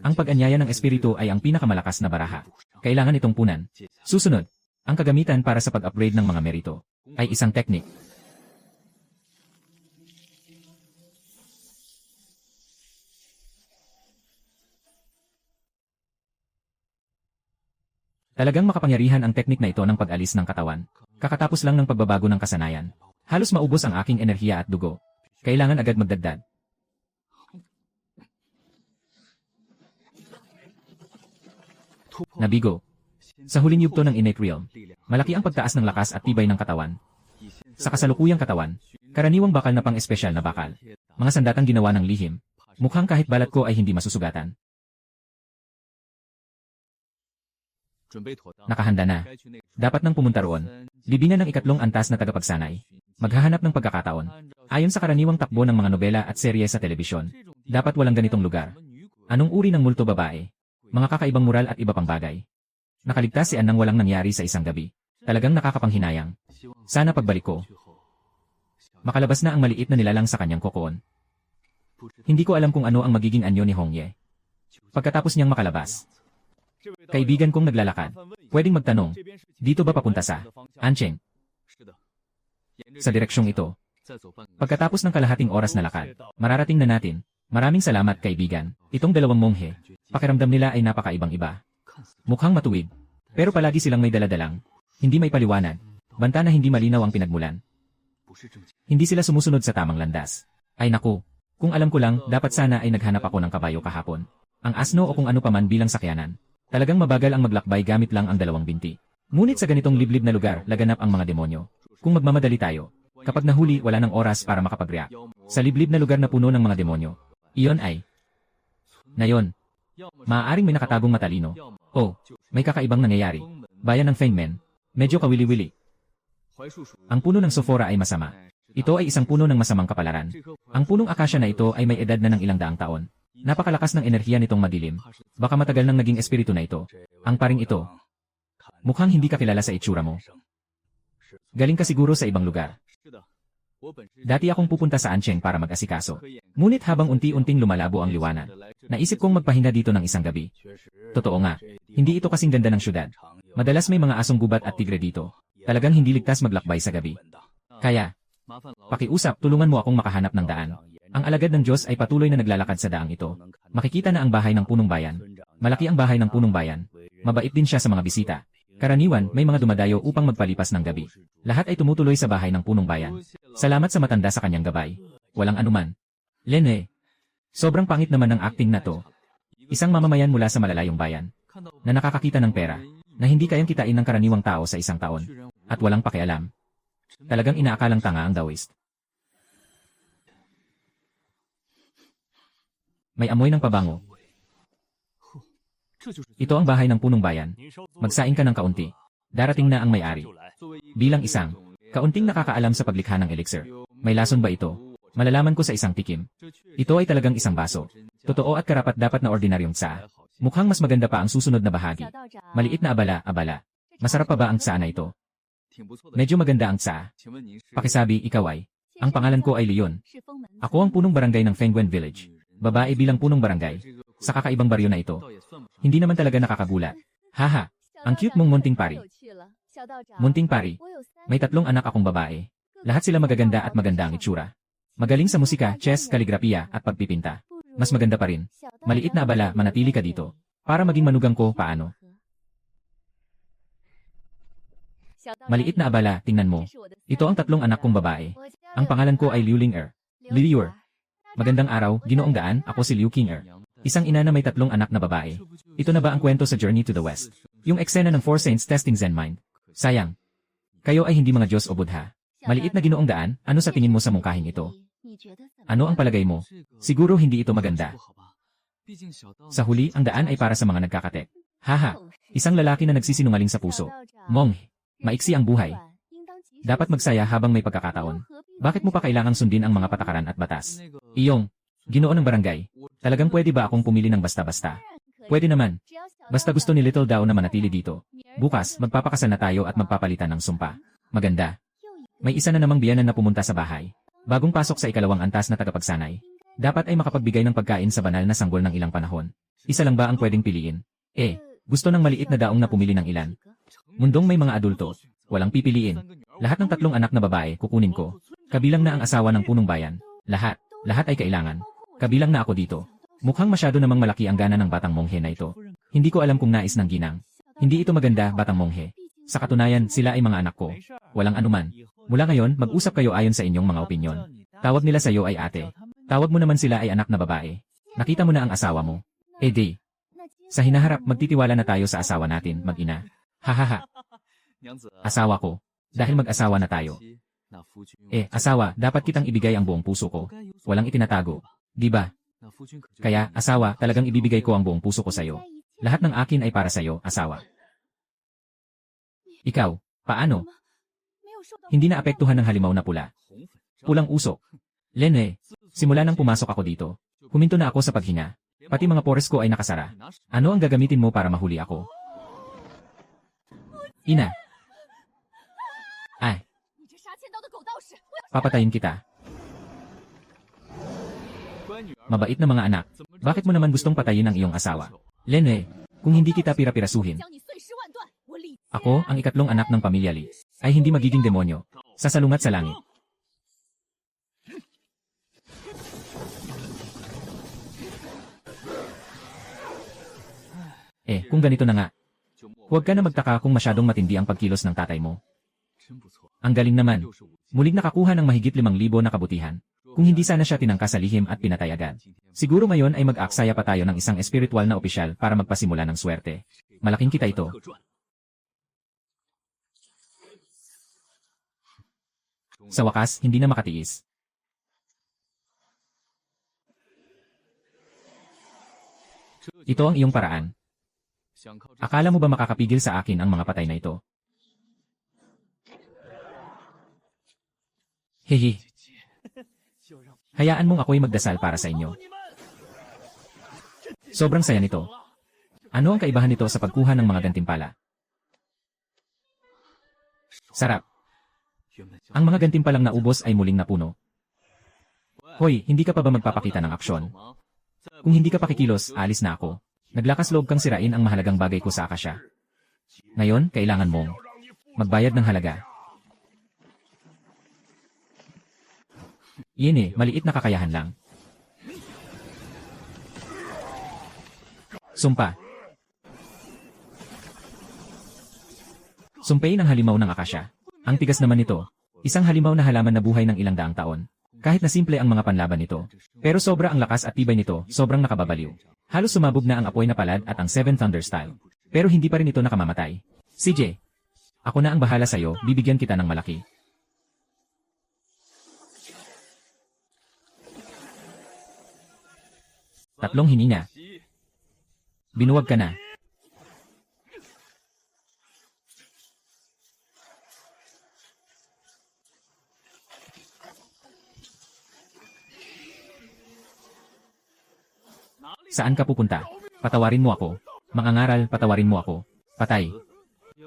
Ang pag-anyaya ng espiritu ay ang pinakamalakas na baraha. Kailangan itong punan. Susunod. Ang kagamitan para sa pag-upgrade ng mga merito ay isang teknik. Talagang makapangyarihan ang teknik na ito ng pag-alis ng katawan. Kakatapos lang ng pagbabago ng kasanayan. Halos maubos ang aking enerhiya at dugo. Kailangan agad magdagdag. Nabigo. Sa huling yugto ng innate realm, malaki ang pagtaas ng lakas at tibay ng katawan. Sa kasalukuyang katawan, karaniwang bakal na pang-espesyal na bakal. Mga sandatang ginawa ng lihim. Mukhang kahit balat ko ay hindi masusugatan. Nakahanda na. Dapat nang pumunta roon. Libingan ng ikatlong antas na tagapagsanay. Maghahanap ng pagkakataon. Ayon sa karaniwang takbo ng mga nobela at serye sa telebisyon, dapat walang ganitong lugar. Anong uri ng multo babae? Mga kakaibang mural at iba pang bagay. Nakaligtas si Ann nang walang nangyari sa isang gabi. Talagang nakakapanghinayang. Sana pagbalik ko, makalabas na ang maliit na nilalang sa kanyang kokoon. Hindi ko alam kung ano ang magiging anyo ni Hongye. Pagkatapos niyang makalabas, kaibigan kong naglalakad, pwedeng magtanong, dito ba papunta sa Ancheng? Sa direksyong ito. Pagkatapos ng kalahating oras na lakad, mararating na natin. Maraming salamat kaibigan. Itong dalawang monghe, pakiramdam nila ay napakaibang iba. Mukhang matuwid. Pero palagi silang may daladalang. Hindi may paliwanag. Banta na hindi malinaw ang pinagmulan. Hindi sila sumusunod sa tamang landas. Ay naku. Kung alam ko lang, dapat sana ay naghanap ako ng kabayo kahapon. Ang asno o kung ano paman bilang sakyanan. Talagang mabagal ang maglakbay gamit lang ang dalawang binti. Ngunit sa ganitong liblib na lugar, laganap ang mga demonyo. Kung magmamadali tayo, kapag nahuli wala ng oras para makapag-react. Sa liblib na lugar na puno ng mga demonyo. Iyon ay Nayon. Maaaring may nakatagong matalino. Oh, may kakaibang nangyayari. Bayan ng Fengmen. Medyo kawili-wili. Ang puno ng Sophora ay masama. Ito ay isang puno ng masamang kapalaran. Ang punong akasya na ito ay may edad na ng ilang daang taon. Napakalakas ng enerhiya nitong madilim. Baka matagal nang naging espiritu na ito. Ang paring ito. Mukhang hindi ka kilala sa itsura mo. Galing ka siguro sa ibang lugar. Dati akong pupunta sa Ancheng para mag-asikaso. Ngunit habang unti-unting lumalabo ang liwanag, naisip kong magpahinga dito ng isang gabi. Totoo nga, hindi ito kasing ganda ng syudad. Madalas may mga asong gubat at tigre dito. Talagang hindi ligtas maglakbay sa gabi. Kaya, pakiusap, tulungan mo akong makahanap ng daan. Ang alagad ng Diyos ay patuloy na naglalakad sa daang ito. Makikita na ang bahay ng punong bayan. Malaki ang bahay ng punong bayan. Mabait din siya sa mga bisita. Karaniwan, may mga dumadayo upang magpalipas ng gabi. Lahat ay tumutuloy sa bahay ng punong bayan. Salamat sa matanda sa kanyang gabay. Walang anuman. Lene, sobrang pangit naman ng acting na to. Isang mamamayan mula sa malalayong bayan, na nakakakita ng pera, na hindi kayang kitain ng karaniwang tao sa isang taon, at walang pakialam. Talagang inaakalang tanga ang Taoist. May amoy ng pabango. Ito ang bahay ng punong bayan. Magsaing ka ng kaunti. Darating na ang may-ari. Bilang isang kaunting nakakaalam sa paglikha ng elixir. May lason ba ito? Malalaman ko sa isang tikim. Ito ay talagang isang baso. Totoo at karapat-dapat na ordinaryong tsa. Mukhang mas maganda pa ang susunod na bahagi. Maliit na abala. Masarap pa ba ang tsa na ito? Medyo maganda ang tsa. Pakisabi, ikaw ay. Ang pangalan ko ay Leon. Ako ang punong barangay ng Fengwen Village. Babae bilang punong barangay. Sa kakaibang baryo na ito. Hindi naman talaga nakakagulat. Haha, ang cute mong munting pari. Munting pari. May 3 anak akong babae. Lahat sila magaganda at maganda ang itsura. Magaling sa musika, chess, kaligrapiya, at pagpipinta. Mas maganda pa rin. Maliit na abala, manatili ka dito. Para maging manugang ko, paano? Maliit na abala, tingnan mo. Ito ang 3 anak kong babae. Ang pangalan ko ay Liu Ling-er. Liur. Magandang araw, Ginoong Daan, ako si Liu King-er. Isang ina na may 3 anak na babae. Ito na ba ang kwento sa Journey to the West? Yung eksena ng Four Saints testing Zen mind. Sayang. Kayo ay hindi mga Diyos o Budha. Maliit na Ginoong Daan, ano sa tingin mo sa mungkahing ito? Ano ang palagay mo? Siguro hindi ito maganda. Sa huli, ang daan ay para sa mga nagkakatek. Haha, isang lalaki na nagsisinungaling sa puso. Mong, maiksi ang buhay. Dapat magsaya habang may pagkakataon. Bakit mo pa kailangang sundin ang mga patakaran at batas? Iyong, Ginoo ng barangay, talagang pwede ba akong pumili ng basta-basta? Pwede naman. Basta gusto ni Little daw na manatili dito. Bukas, magpapakasal na tayo at magpapalitan ng sumpa. Maganda. May isa na namang biyanan na pumunta sa bahay. Bagong pasok sa 2nd antas na tagapagsanay. Dapat ay makapagbigay ng pagkain sa banal na sanggol ng ilang panahon. Isa lang ba ang pwedeng piliin? Gusto ng maliit na daong na pumili ng ilan. Mundong may mga adulto. Walang pipiliin. Lahat ng 3 anak na babae kukunin ko. Kabilang na ang asawa ng punong bayan. Lahat ay kailangan. Kabilang na ako dito. Mukhang masyado namang malaki ang gana ng batang monghe na ito. Hindi ko alam kung nais ng ginang. Hindi ito maganda, batang monghe. Sa katunayan, sila ay mga anak ko. Walang anuman. Mula ngayon, mag-usap kayo ayon sa inyong mga opinyon. Tawag nila sa iyo ay ate. Tawag mo naman sila ay anak na babae. Nakita mo na ang asawa mo. Di. Sa hinaharap, magtitiwala na tayo sa asawa natin, mag-ina. Hahaha. Asawa ko. Dahil mag-asawa na tayo. Asawa, dapat kitang ibigay ang buong puso ko. Walang itinatago. Di ba? Kaya, asawa, talagang ibibigay ko ang buong puso ko sa'yo. Lahat ng akin ay para sa'yo, asawa. Ikaw, paano? Hindi na apektuhan ng halimaw na pula. Pulang usok. Lene, simula nang pumasok ako dito, huminto na ako sa paghinga. Pati mga pores ko ay nakasara. Ano ang gagamitin mo para mahuli ako? Ina. Ay. Papatayin kita. Mabait na mga anak. Bakit mo naman gustong patayin ang iyong asawa? Lene, kung hindi kita pira-pirasuhin. Ako, ang 3 anak ng pamilya Lee, ay hindi magiging demonyo. Sasalungat sa langit. Kung ganito na nga. Huwag ka na magtaka kung masyadong matindi ang pagkilos ng tatay mo. Ang galing naman. Muling nakakuha ng mahigit 5,000 na kabutihan. Kung hindi sana siya tinangka sa lihim at pinatay agad. Siguro ngayon ay mag-aaksaya pa tayo ng isang espiritual na opisyal para magpasimula ng swerte. Malaking kita ito. Sa wakas, hindi na makatiis. Ito ang iyong paraan. Akala mo ba makakapigil sa akin ang mga patay na ito? Hehe. Hayaan mong ako'y magdasal para sa inyo. Sobrang saya nito. Ano ang kaibahan nito sa pagkuha ng mga gantimpala? Sarap. Ang mga gantimpalang naubos ay muling napuno. Hoy, hindi ka pa ba magpapakita ng aksyon? Kung hindi ka pakikilos, alis na ako. Naglakas loob kang sirain ang mahalagang bagay ko sa akasya. Ngayon, kailangan mong magbayad ng halaga. Maliit na kakayahan lang. Sumpa. Sumpay ng halimaw ng akasya. Ang tigas naman nito. Isang halimaw na halaman na buhay ng ilang daang taon. Kahit na simple ang mga panlaban nito. Pero sobra ang lakas at tibay nito, sobrang nakababaliw. Halos sumabog na ang apoy na palad at ang Seven Thunder style. Pero hindi pa rin ito nakamamatay. CJ, ako na ang bahala sa'yo, bibigyan kita ng malaki. Tatlong hininga. Binuwag ka na. Saan ka pupunta? Patawarin mo ako. Mangangaral, patawarin mo ako. Patay.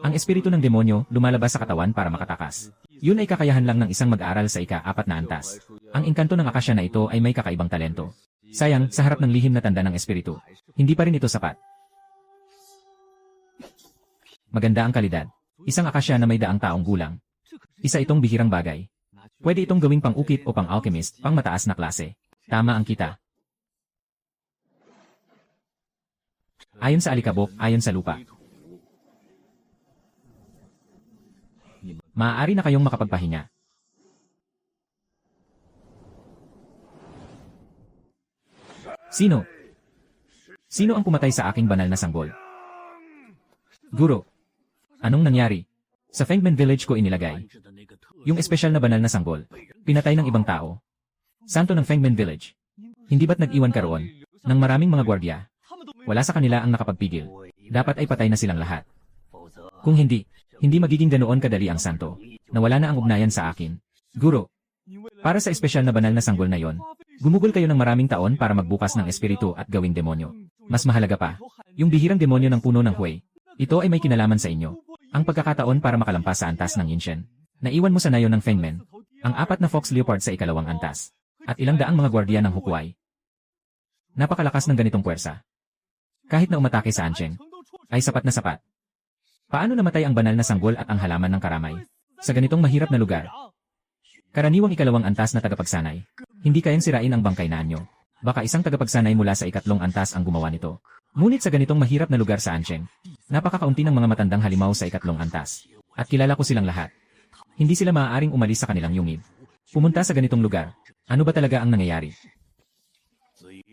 Ang espiritu ng demonyo lumalabas sa katawan para makatakas. Yun ay kakayahan lang ng isang mag-aaral sa ika-4 na antas. Ang engkanto ng akasya na ito ay may kakaibang talento. Sayang, sa harap ng lihim na tanda ng espiritu, hindi pa rin ito sapat. Maganda ang kalidad. Isang akasya na may daang taong gulang. Isa itong bihirang bagay. Pwede itong gawing pang-ukit o pang-alchemist, pang mataas na klase. Tama ang kita. Ayon sa alikabok, ayon sa lupa. Maaari na kayong makapagpahinga. Sino? Sino ang pumatay sa aking banal na sanggol? Guro. Anong nangyari? Sa Fengmen Village ko inilagay. Yung espesyal na banal na sanggol. Pinatay ng ibang tao. Santo ng Fengmen Village. Hindi ba't nag-iwan ka roon? Ng maraming mga gwardya. Wala sa kanila ang nakapagpigil. Dapat ay patay na silang lahat. Kung hindi, hindi magiging ganoon kadali ang santo. Nawala na ang ugnayan sa akin. Guro. Para sa espesyal na banal na sanggol na yon, gumugol kayo ng maraming taon para magbukas ng espiritu at gawing demonyo. Mas mahalaga pa, yung bihirang demonyo ng puno ng Hui. Ito ay may kinalaman sa inyo. Ang pagkakataon para makalampas sa antas ng Yinshen. Naiwan mo sa nayon ng Fengmen. Ang 4 na Fox Leopard sa ikalawang antas. At ilang daang mga gwardiya ng Hukuai. Napakalakas ng ganitong puwersa. Kahit na umatake sa Ancheng, ay sapat na sapat. Paano namatay ang banal na sanggol at ang halaman ng karamay? Sa ganitong mahirap na lugar. Karaniwang ikalawang antas na tagapagsanay. Hindi kayang sirain ang bangkay na anyo. Baka isang tagapagsanay mula sa ikatlong antas ang gumawa nito. Ngunit sa ganitong mahirap na lugar sa Ancheng, napakakaunti ng mga matandang halimaw sa ikatlong antas. At kilala ko silang lahat. Hindi sila maaaring umalis sa kanilang yungib. Pumunta sa ganitong lugar. Ano ba talaga ang nangyayari?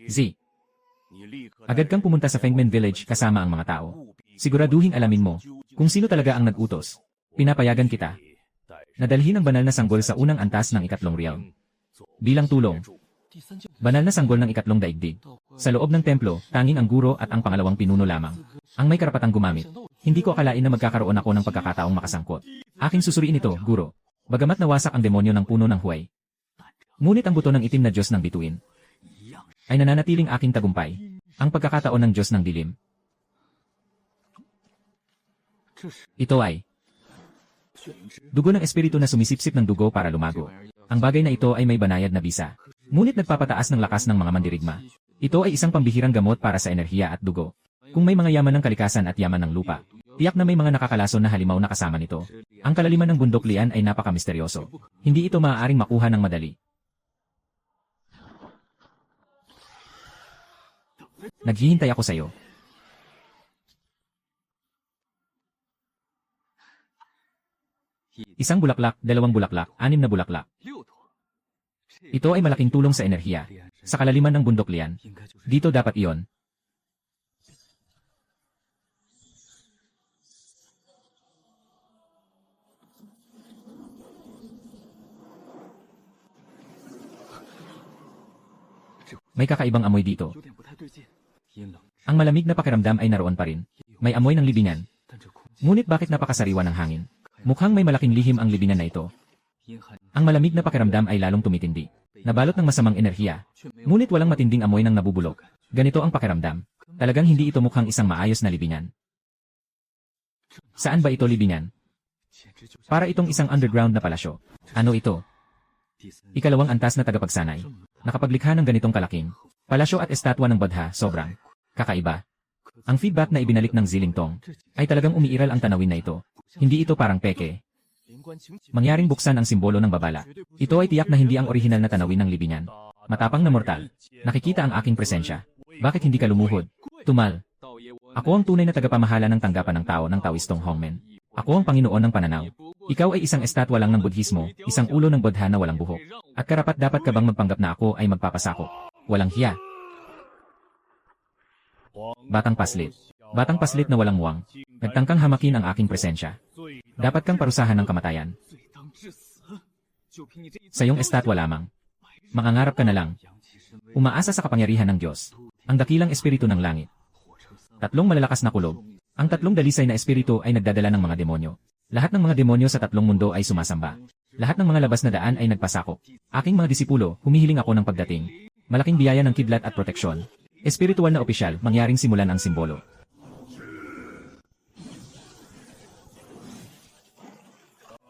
Z. Agad kang pumunta sa Fengmen Village kasama ang mga tao. Siguraduhin alamin mo kung sino talaga ang nag-utos. Pinapayagan kita. Nadalhin ang banal na sanggol sa unang antas ng ikatlong realm. Bilang tulong. Banal na sanggol ng ikatlong daigdig. Sa loob ng templo, tanging ang guro at ang pangalawang pinuno lamang ang may karapatang gumamit. Hindi ko akalain na magkakaroon ako ng pagkakataong makasangkot. Aking susuriin ito, guro. Bagamat nawasak ang demonyo ng puno ng Hui. Ngunit ang buto ng itim na Diyos ng bituin ay nananatiling aking tagumpay. Ang pagkakataon ng Diyos ng dilim. Ito ay dugo ng espiritu na sumisipsip ng dugo para lumago. Ang bagay na ito ay may banayad na bisa. Ngunit nagpapataas ng lakas ng mga mandirigma. Ito ay isang pambihirang gamot para sa enerhiya at dugo. Kung may mga yaman ng kalikasan at yaman ng lupa, tiyak na may mga nakakalason na halimaw na kasama nito. Ang kalaliman ng bundok lian ay napaka-misteryoso. Hindi ito maaaring makuha ng madali. Naghihintay ako sa iyo. Isang bulaklak, 2 bulaklak, 6 na bulaklak. Ito ay malaking tulong sa enerhiya. Sa kalaliman ng bundok lian. Dito dapat iyon. May kakaibang amoy dito. Ang malamig na pakiramdam ay naroon pa rin. May amoy ng libingan. Ngunit bakit napakasariwa ng hangin? Mukhang may malaking lihim ang libingan na ito. Ang malamig na pakiramdam ay lalong tumitindi. Nabalot ng masamang enerhiya. Ngunit walang matinding amoy ng nabubulok. Ganito ang pakiramdam. Talagang hindi ito mukhang isang maayos na libingan. Saan ba ito libingan? Para itong isang underground na palasyo. Ano ito? Ikalawang antas na tagapagsanay. Nakapaglikha ng ganitong kalaking palasyo at estatwa ng Buddha, sobrang kakaiba. Ang feedback na ibinalik ng Zilingtong ay talagang umiiral ang tanawin na ito. Hindi ito parang peke. Mangyaring buksan ang simbolo ng babala. Ito ay tiyak na hindi ang orihinal na tanawin ng libingan. Matapang na mortal. Nakikita ang aking presensya. Bakit hindi ka lumuhod? Tumal. Ako ang tunay na tagapamahala ng tanggapan ng tao ng Taoistong Hongmen. Ako ang Panginoon ng pananaw. Ikaw ay isang estatwa lang ng Budhismo, isang ulo ng Buddha na walang buhok. At karapat dapat ka bang magpanggap na ako ay magpapasakop? Walang hiya. Batang paslit. Batang paslit na walang muwang. Nagtangkang hamakin ang aking presensya. Dapat kang parusahan ng kamatayan. Sa iyong estatwa lamang. Mangangarap ka na lang. Umaasa sa kapangyarihan ng Diyos. Ang dakilang espiritu ng langit. 3 malalakas na kulob. Ang 3 dalisay na espiritu ay nagdadala ng mga demonyo. Lahat ng mga demonyo sa 3 mundo ay sumasamba. Lahat ng mga labas na daan ay nagpasakop. Aking mga disipulo, humihiling ako ng pagdating. Malaking biyaya ng kidlat at proteksyon. Espiritual na opisyal, mangyaring simulan ang simbolo.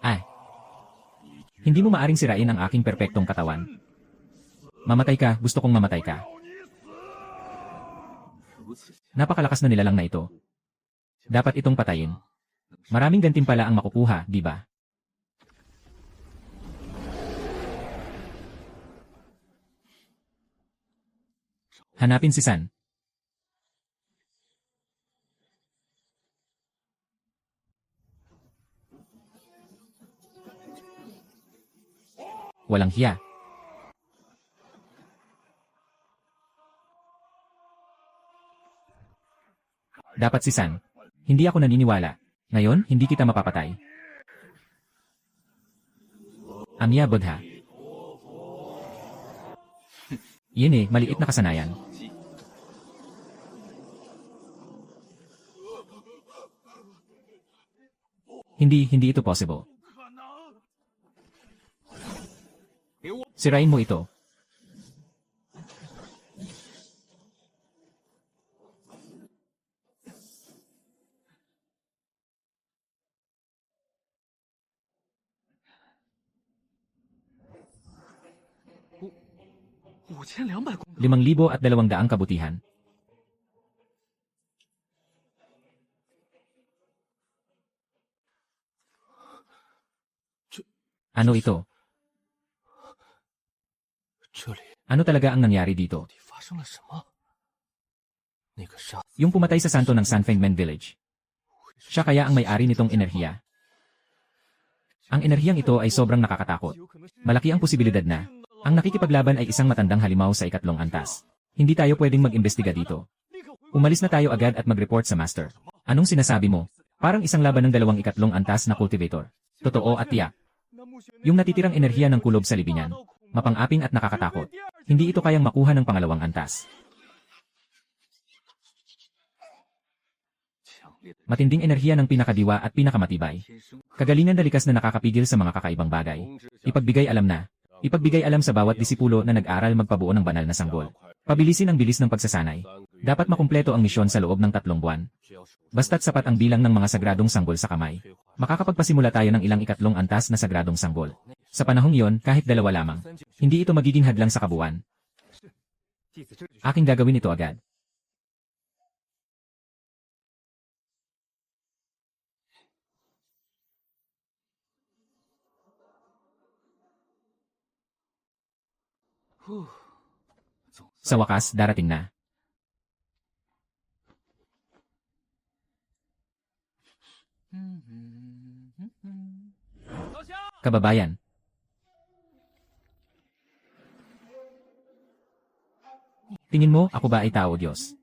Ay! Hindi mo maaring sirain ang aking perpektong katawan. Mamatay ka, gusto kong mamatay ka. Napakalakas na nilalang na ito. Dapat itong patayin. Maraming gantimpala ang makukuha, di ba? Hanapin si San. Walang hiya. Dapat si San. Hindi ako naniniwala. Ngayon, hindi kita mapapatay. Amya Bodha. Yan maliit na kasanayan. Hindi ito possible. Sirain mo ito. ₱5,200 kabutihan. Ano ito? Ano talaga ang nangyari dito? Yung pumatay sa santo ng Sanfengmen Village. Siya kaya ang may-ari nitong enerhiya. Ang enerhiyang ito ay sobrang nakakatakot. Malaki ang posibilidad na ang nakikipaglaban ay isang matandang halimaw sa ikatlong antas. Hindi tayo pwedeng mag-imbestiga dito. Umalis na tayo agad at mag-report sa master. Anong sinasabi mo? Parang isang laban ng dalawang ikatlong antas na cultivator. Totoo at tiyak. Yung natitirang enerhiya ng kulob sa libingan. Mapang-aping at nakakatakot. Hindi ito kayang makuha ng pangalawang antas. Matinding enerhiya ng pinakadiwa at pinakamatibay. Kagalingan na likas na nakakapigil sa mga kakaibang bagay. Ipagbigay alam sa bawat disipulo na nag-aral magpabuo ng banal na sanggol. Pabilisin ang bilis ng pagsasanay. Dapat makumpleto ang misyon sa loob ng 3 buwan. Basta't sapat ang bilang ng mga sagradong sanggol sa kamay. Makakapagpasimula tayo ng ilang ikatlong antas na sagradong sanggol. Sa panahong iyon, kahit 2 lamang. Hindi ito magiging hadlang sa kabuuan. Aking gagawin ito agad. Sa wakas, darating na. Kababayan. Tingin mo, ako ba ay tao Diyos?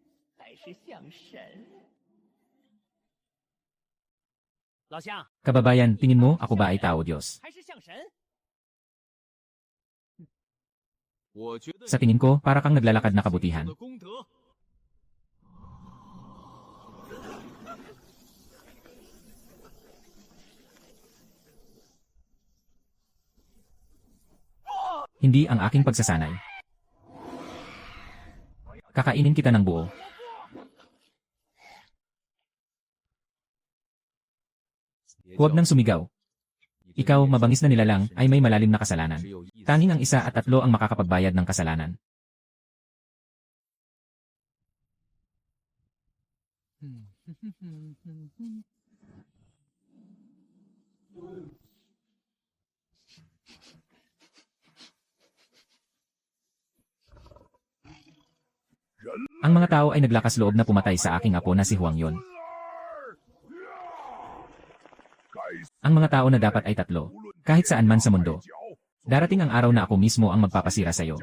Kababayan, tingin mo, ako ba ay tao Diyos? Sa tingin ko, para kang naglalakad na kabutihan. Hindi ang aking pagsasanay. Kakainin kita ng buo. Huwag nang sumigaw. Ikaw, mabangis na nilalang, ay may malalim na kasalanan. Tanging ang 1 at 3 ang makakapagbayad ng kasalanan. Ang mga tao ay naglakas loob na pumatay sa aking apo na si Huang Yun. Ang mga tao na dapat ay 3, kahit saan man sa mundo. Darating ang araw na ako mismo ang magpapasira sa iyo.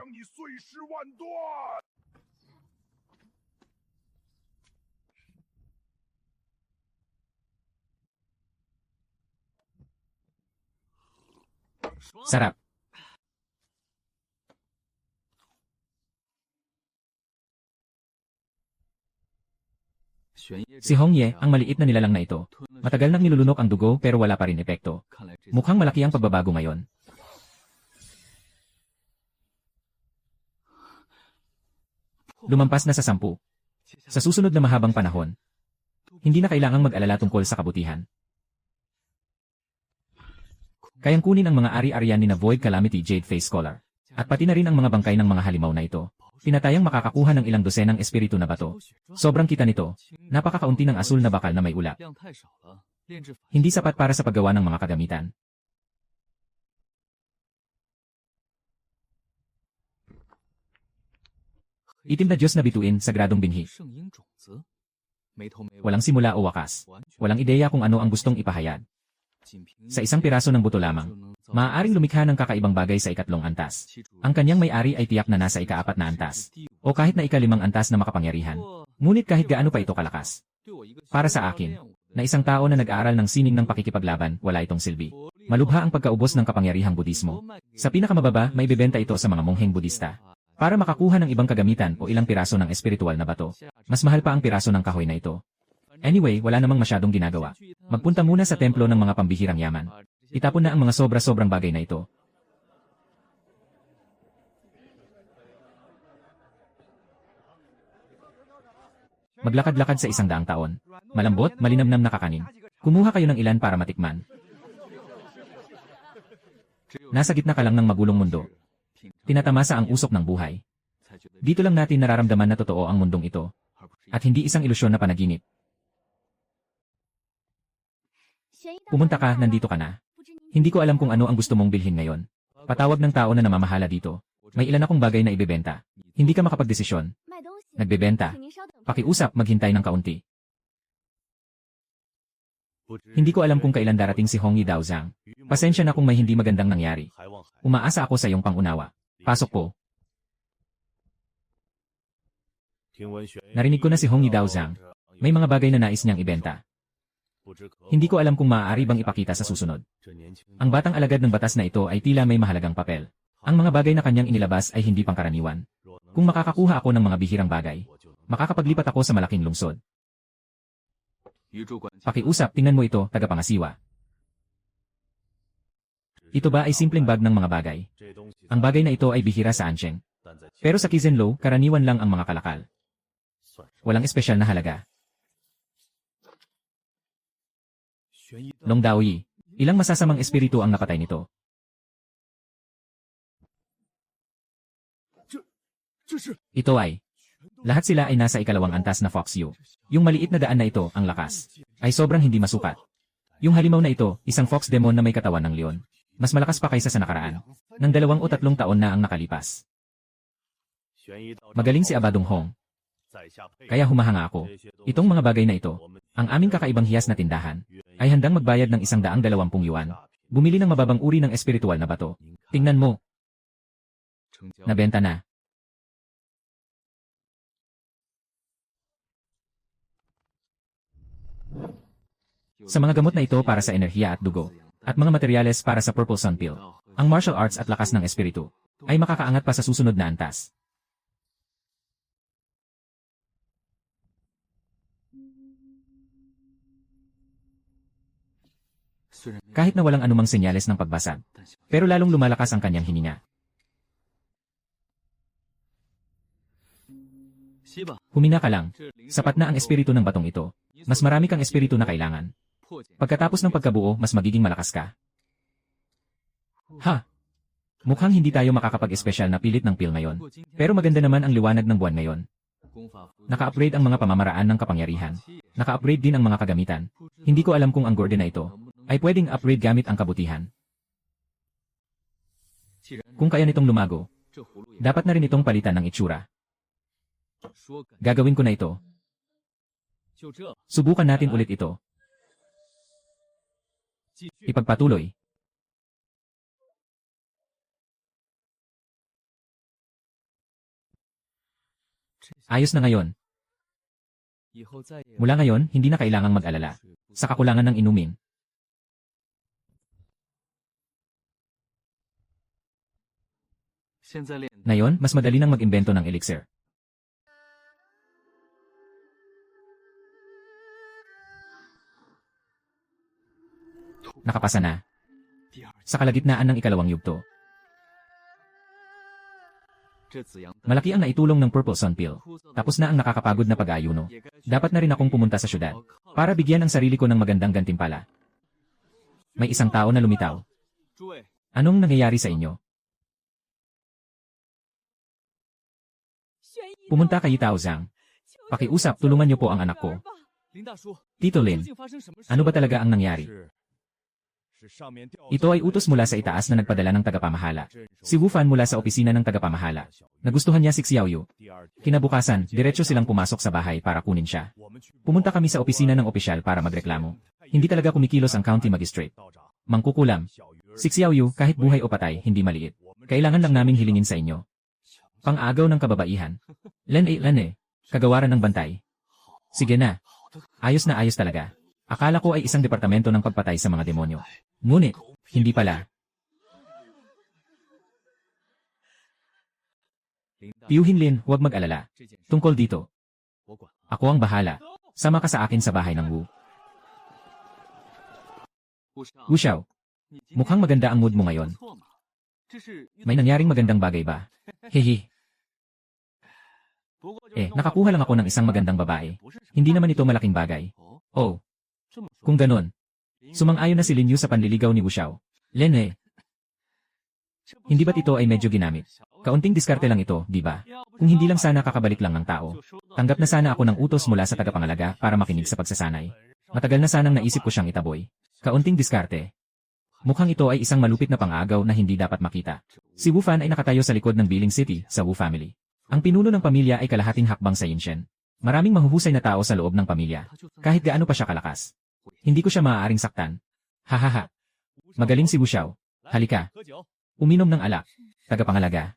Sarap. Si Hongye, ang maliit na nilalang na ito. Matagal nang nilulunok ang dugo pero wala pa rin epekto. Mukhang malaki ang pagbabago ngayon. Lumampas na sa 10. Sa susunod na mahabang panahon, hindi na kailangang mag-alala tungkol sa kabutihan. Kayang kunin ang mga ari-arian ni na Void Calamity Jade Face Scholar. At pati na rin ang mga bangkay ng mga halimaw na ito. Pinatayang makakakuha ng ilang dosenang espiritu na bato. Sobrang kita nito. Napakakaunti ng asul na bakal na may ulap. Hindi sapat para sa paggawa ng mga kagamitan. Itim na Diyos na bituin, sagradong binhi. Walang simula o wakas. Walang ideya kung ano ang gustong ipahayag. Sa isang piraso ng buto lamang, maaaring lumikha ng kakaibang bagay sa ikatlong antas. Ang kanyang may-ari ay tiyak na nasa ika-4 na antas. O kahit na ika-5 antas na makapangyarihan. Ngunit kahit gaano pa ito kalakas. Para sa akin, na isang tao na nag-aaral ng sining ng pakikipaglaban, wala itong silbi. Malubha ang pagkaubos ng kapangyarihang Budismo. Sa pinakamababa, may bebenta ito sa mga mongheng Budista. Para makakuha ng ibang kagamitan o ilang piraso ng espiritual na bato, mas mahal pa ang piraso ng kahoy na ito. Anyway, wala namang masyadong ginagawa. Magpunta muna sa templo ng mga pambihirang yaman. Itapon na ang mga sobra-sobrang bagay na ito. Maglakad-lakad sa 100 taon. Malambot, malinamnam na kakanin. Kumuha kayo ng ilan para matikman. Nasa gitna ka lang ng magulong mundo. Tinatamasa ang usok ng buhay. Dito lang natin nararamdaman na totoo ang mundong ito. At hindi isang ilusyon na panaginip. Pumunta ka, nandito ka na. Hindi ko alam kung ano ang gusto mong bilhin ngayon. Patawag ng tao na namamahala dito. May ilan akong bagay na ibebenta. Hindi ka makapagdesisyon. Nagbebenta. Pakiusap, maghintay ng kaunti. Hindi ko alam kung kailan darating si Hongyi Daozang. Pasensya na kung may hindi magandang nangyari. Umaasa ako sa iyong pangunawa. Pasok po. Narinig ko na si Hongyi Daozang. May mga bagay na nais niyang ibenta. Hindi ko alam kung maaari bang ipakita sa susunod. Ang batang alagad ng batas na ito ay tila may mahalagang papel. Ang mga bagay na kanyang inilabas ay hindi pangkaraniwan. Kung makakakuha ako ng mga bihirang bagay, makakapaglipat ako sa malaking lungsod. Pakiusap, tingnan mo ito, tagapangasiwa. Ito ba ay simpleng bag ng mga bagay? Ang bagay na ito ay bihira sa Ansheng. Pero sa Kizenlo, karaniwan lang ang mga kalakal. Walang espesyal na halaga. Long Daoyi, ilang masasamang espiritu ang napatay nito? Ito ay. Lahat sila ay nasa ikalawang antas na Fox U. Yung maliit na daan na ito, ang lakas, ay sobrang hindi masukat. Yung halimaw na ito, isang fox demon na may katawan ng leon. Mas malakas pa kaysa sa nakaraan. Nang 2 o 3 taon na ang nakalipas. Magaling si Abadong Hong. Kaya humahanga ako. Itong mga bagay na ito, ang aming kakaibang hiyas na tindahan, ay handang magbayad ng 120 yuan. Bumili ng mababang uri ng espiritual na bato. Tingnan mo. Nabenta na. Sa mga gamot na ito para sa enerhiya at dugo, at mga materyales para sa Purple Sun Pill, ang martial arts at lakas ng espiritu, ay makakaangat pa sa susunod na antas. Kahit na walang anumang senyales ng pagbasag, pero lalong lumalakas ang kanyang hininga. Humina ka lang. Sapat na ang espiritu ng batong ito. Mas marami kang espiritu na kailangan. Pagkatapos ng pagkabuo, mas magiging malakas ka. Ha! Mukhang hindi tayo makakapag-espesyal na pilit ng pill ngayon. Pero maganda naman ang liwanag ng buwan ngayon. Naka-upgrade ang mga pamamaraan ng kapangyarihan. Naka-upgrade din ang mga kagamitan. Hindi ko alam kung ang Gordon na ito ay pwedeng upgrade gamit ang kabutihan. Kung kaya nitong lumago, dapat na rin itong palitan ng itsura. Gagawin ko na ito. Subukan natin ulit ito. Ipagpatuloy. Ayos na ngayon. Mula ngayon, hindi na kailangang mag-alala sa kakulangan ng inumin. Ngayon, mas madali nang mag-imbento ng elixir. Nakapasa na. Sa kalagitnaan ng ikalawang yugto. Malaki ang naitulong ng Purple Sun Pill. Tapos na ang nakakapagod na pag-aayuno. Dapat na rin akong pumunta sa syudad para bigyan ang sarili ko ng magandang gantimpala. May isang tao na lumitaw. Anong nangyayari sa inyo? Pumunta kay Tao Zhang. Pakiusap, tulungan niyo po ang anak ko. Tito Lin, ano ba talaga ang nangyari? Ito ay utos mula sa itaas na nagpadala ng tagapamahala. Si Wu Fan mula sa opisina ng tagapamahala. Nagustuhan niya si Xiaoyu. Kinabukasan, diretso silang pumasok sa bahay para kunin siya. Pumunta kami sa opisina ng opisyal para magreklamo. Hindi talaga kumikilos ang county magistrate. Mangkukulam. Si Xiaoyu, kahit buhay o patay, hindi maliit. Kailangan lang naming hilingin sa inyo. Pang-agaw ng kababaihan. Lane, kagawaran ng bantay. Sige na. Ayos na ayos talaga. Akala ko ay isang departamento ng pagpatay sa mga demonyo. Ngunit, hindi pala. Piyuhin Lin, huwag mag-alala. Tungkol dito. Ako ang bahala. Sama ka sa akin sa bahay ng Wu. Wu Xiao, mukhang maganda ang mood mo ngayon. May nangyaring magandang bagay ba? Hehe. Nakakuha lang ako ng isang magandang babae. Hindi naman ito malaking bagay. Oh. Kung ganon. Sumang-ayon na si Lin Yu sa panliligaw ni Wu Xiao. Lene. Hindi ba't ito ay medyo ginamit? Kaunting diskarte lang ito, di ba? Kung hindi lang sana kakabalik lang ng tao. Tanggap na sana ako ng utos mula sa tagapangalaga para makinig sa pagsasanay. Matagal na sanang naisip ko siyang itaboy. Kaunting diskarte. Mukhang ito ay isang malupit na pang-agaw na hindi dapat makita. Si Wu Fan ay nakatayo sa likod ng Biling City sa Wu family. Ang pinuno ng pamilya ay kalahating hakbang sa Yinshen. Maraming mahuhusay na tao sa loob ng pamilya. Kahit gaano pa siya kalakas. Hindi ko siya maaaring saktan. Hahaha. Magaling si Wu Xiao. Halika. Uminom ng alak. Tagapangalaga.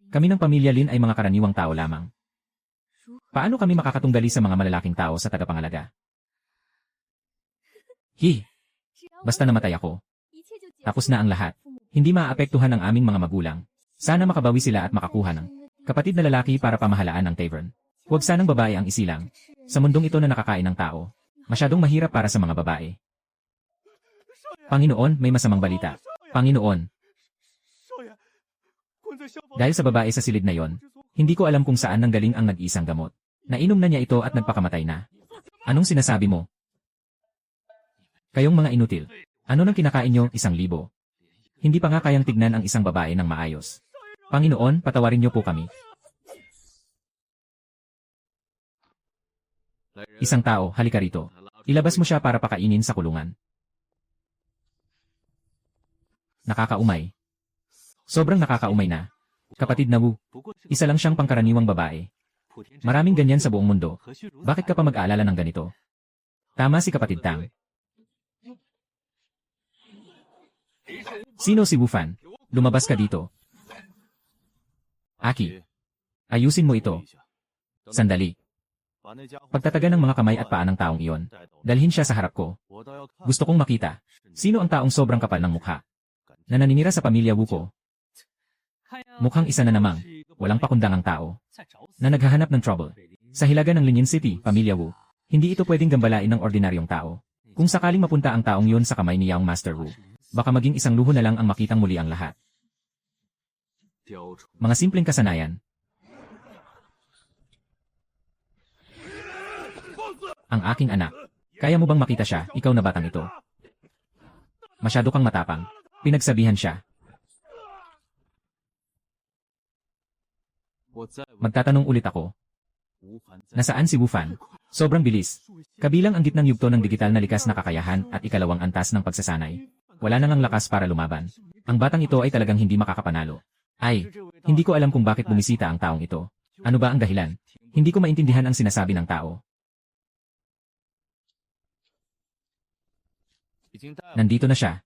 Kami ng pamilya Lin ay mga karaniwang tao lamang. Paano kami makakatunggali sa mga malalaking tao sa tagapangalaga? Basta namatay ako. Tapos na ang lahat. Hindi maaapektuhan ang aming mga magulang. Sana makabawi sila at makakuha ng kapatid na lalaki para pamahalaan ang tavern. Huwag sanang babae ang isilang. Sa mundong ito na nakakain ng tao. Masyadong mahirap para sa mga babae. Panginoon, may masamang balita. Panginoon. Dahil sa babae sa silid na yon, hindi ko alam kung saan nanggaling ang nag-iisang gamot. Nainom na niya ito at nagpakamatay na. Anong sinasabi mo? Kayong mga inutil. Ano nang kinakain nyo? 1,000. Hindi pa nga kayang tignan ang isang babae ng maayos. Panginoon, patawarin niyo po kami. Isang tao, halika rito. Ilabas mo siya para pakainin sa kulungan. Nakakaumay. Sobrang nakakaumay na. Kapatid na Wu, isa lang siyang pangkaraniwang babae. Maraming ganyan sa buong mundo. Bakit ka pa mag-aalala ng ganito? Tama si kapatid Tang. Sino si Wu Fan? Lumabas ka dito. Aki. Ayusin mo ito. Sandali. Pagtataga ng mga kamay at paa ng taong iyon, dalhin siya sa harap ko. Gusto kong makita. Sino ang taong sobrang kapal ng mukha? Na naninira sa pamilya Wu ko. Mukhang isa na namang, walang pakundangang tao. Na naghahanap ng trouble. Sa hilaga ng Linyin City, pamilya Wu. Hindi ito pwedeng gambalain ng ordinaryong tao. Kung sakaling mapunta ang taong yun sa kamay ni Yaong Master Wu, baka maging isang luho na lang ang makitang muli ang lahat. Mga simpleng kasanayan. Ang aking anak. Kaya mo bang makita siya, ikaw na batang ito? Masyado kang matapang. Pinagsabihan siya. Magtatanong ulit ako. Nasaan si Wu Fan? Sobrang bilis. Kabilang ang gitnang yugto ng digital na likas na kakayahan at ikalawang antas ng pagsasanay. Wala nang ang lakas para lumaban. Ang batang ito ay talagang hindi makakapanalo. Ay, hindi ko alam kung bakit bumisita ang taong ito. Ano ba ang dahilan? Hindi ko maintindihan ang sinasabi ng tao. Nandito na siya.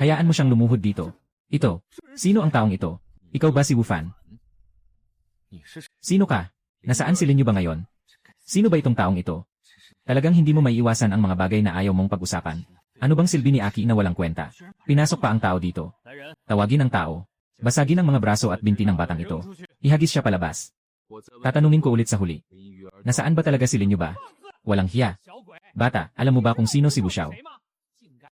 Hayaan mo siyang lumuhod dito. Ito. Sino ang taong ito? Ikaw ba si Wu Fan? Sino ka? Nasaan si Lin Yu ba ngayon? Sino ba itong taong ito? Talagang hindi mo maiiwasan ang mga bagay na ayaw mong pag-usapan. Ano bang silbi ni Aki na walang kwenta? Pinasok pa ang tao dito. Tawagin ang tao. Basagin ang mga braso at binti ng batang ito. Ihagis siya palabas. Tatanungin ko ulit sa huli. Nasaan ba talaga si Lin Yu ba? Walang hiya. Bata, alam mo ba kung sino si Wu Xiao?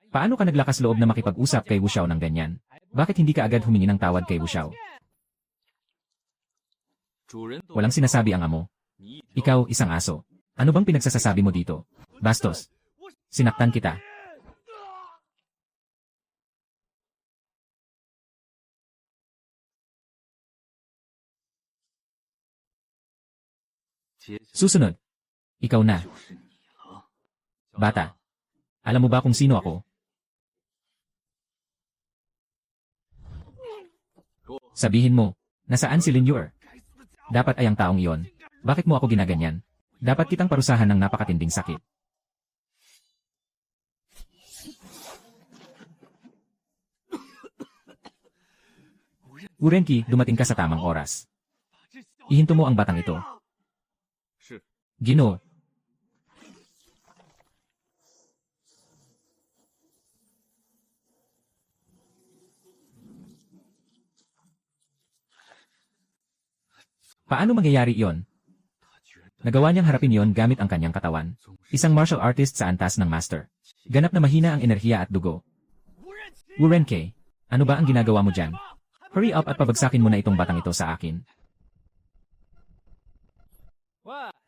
Paano ka naglakas loob na makipag-usap kay Wu Xiao ng ganyan? Bakit hindi ka agad humingi ng tawad kay Wu Xiao? Walang sinasabi ang amo. Ikaw, isang aso. Ano bang pinagsasasabi mo dito? Bastos. Sinaktan kita. Susunod. Ikaw na. Bata. Alam mo ba kung sino ako? Sabihin mo, nasaan si Lin Yuer? Dapat ay ang taong iyon. Bakit mo ako ginaganyan? Dapat kitang parusahan ng napakatinding sakit. Urenki, dumating ka sa tamang oras. Ihinto mo ang batang ito. Ginoo. Paano mangyayari iyon? Nagawa niyang harapin iyon gamit ang kanyang katawan. Isang martial artist sa antas ng master. Ganap na mahina ang enerhiya at dugo. Urenke, ano ba ang ginagawa mo dyan? Hurry up at pabagsakin mo na itong batang ito sa akin.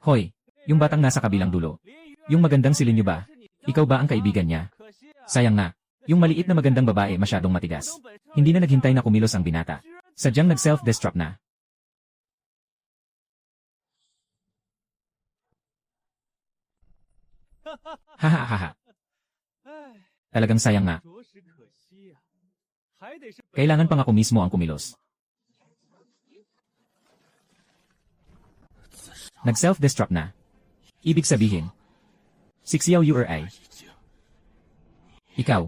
Hoy, yung batang nasa kabilang dulo. Yung magandang silin niyo ba? Ikaw ba ang kaibigan niya? Sayang nga, yung maliit na magandang babae masyadong matigas. Hindi na naghintay na kumilos ang binata. Sadyang nag-self-destruct na. Hahaha. Talagang sayang nga. Kailangan pa nga ako mismo ang kumilos. Nag-self-destruct na. Ibig sabihin, Sixiao Yuer ay. Ikaw.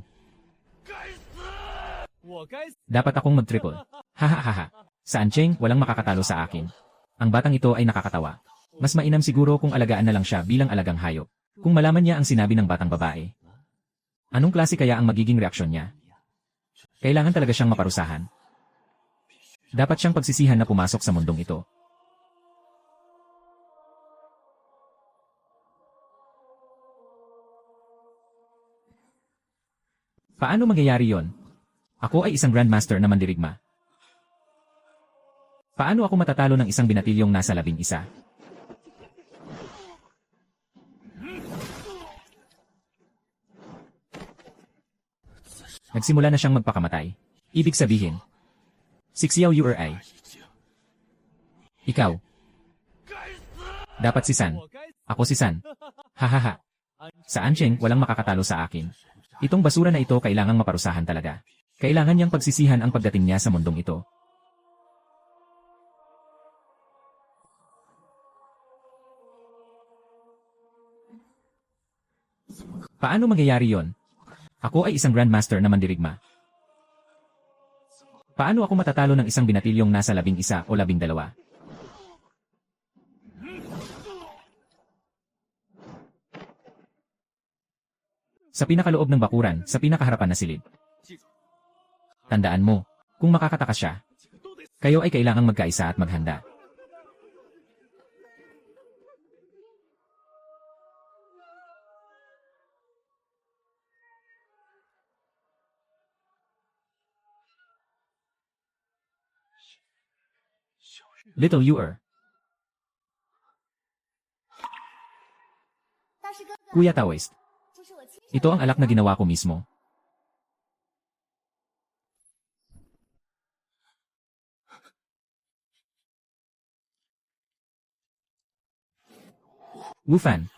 Dapat akong mag-triple. Hahaha. Sa Ancheng, walang makakatalo sa akin. Ang batang ito ay nakakatawa. Mas mainam siguro kung alagaan na lang siya bilang alagang hayop. Kung malaman niya ang sinabi ng batang babae. Anong klase kaya ang magiging reaksyon niya? Kailangan talaga siyang maparusahan. Dapat siyang pagsisihan na pumasok sa mundong ito. Paano mangyayari yon? Ako ay isang grandmaster na mandirigma. Paano ako matatalo ng isang binatilyong nasa 11? Nagsimula na siyang magpakamatay. Ibig sabihin, Sixiao Yuer ay. Ikaw. Dapat si San. Ako si San. Hahaha. Sa Ancheng, walang makakatalo sa akin. Itong basura na ito kailangang maparusahan talaga. Kailangan niyang pagsisihan ang pagdating niya sa mundong ito. Paano mangyayari yon? Ako ay isang grandmaster na mandirigma. Paano ako matatalo ng isang binatilyong nasa 11 o 12? Sa pinakaloob ng bakuran, sa pinakaharapan na silid. Tandaan mo, kung makakatakas siya, kayo ay kailangang magkaisa at maghanda. Little Yuer. Kuya Taoist. Ito ang alak na ginawa ko mismo. Wufan.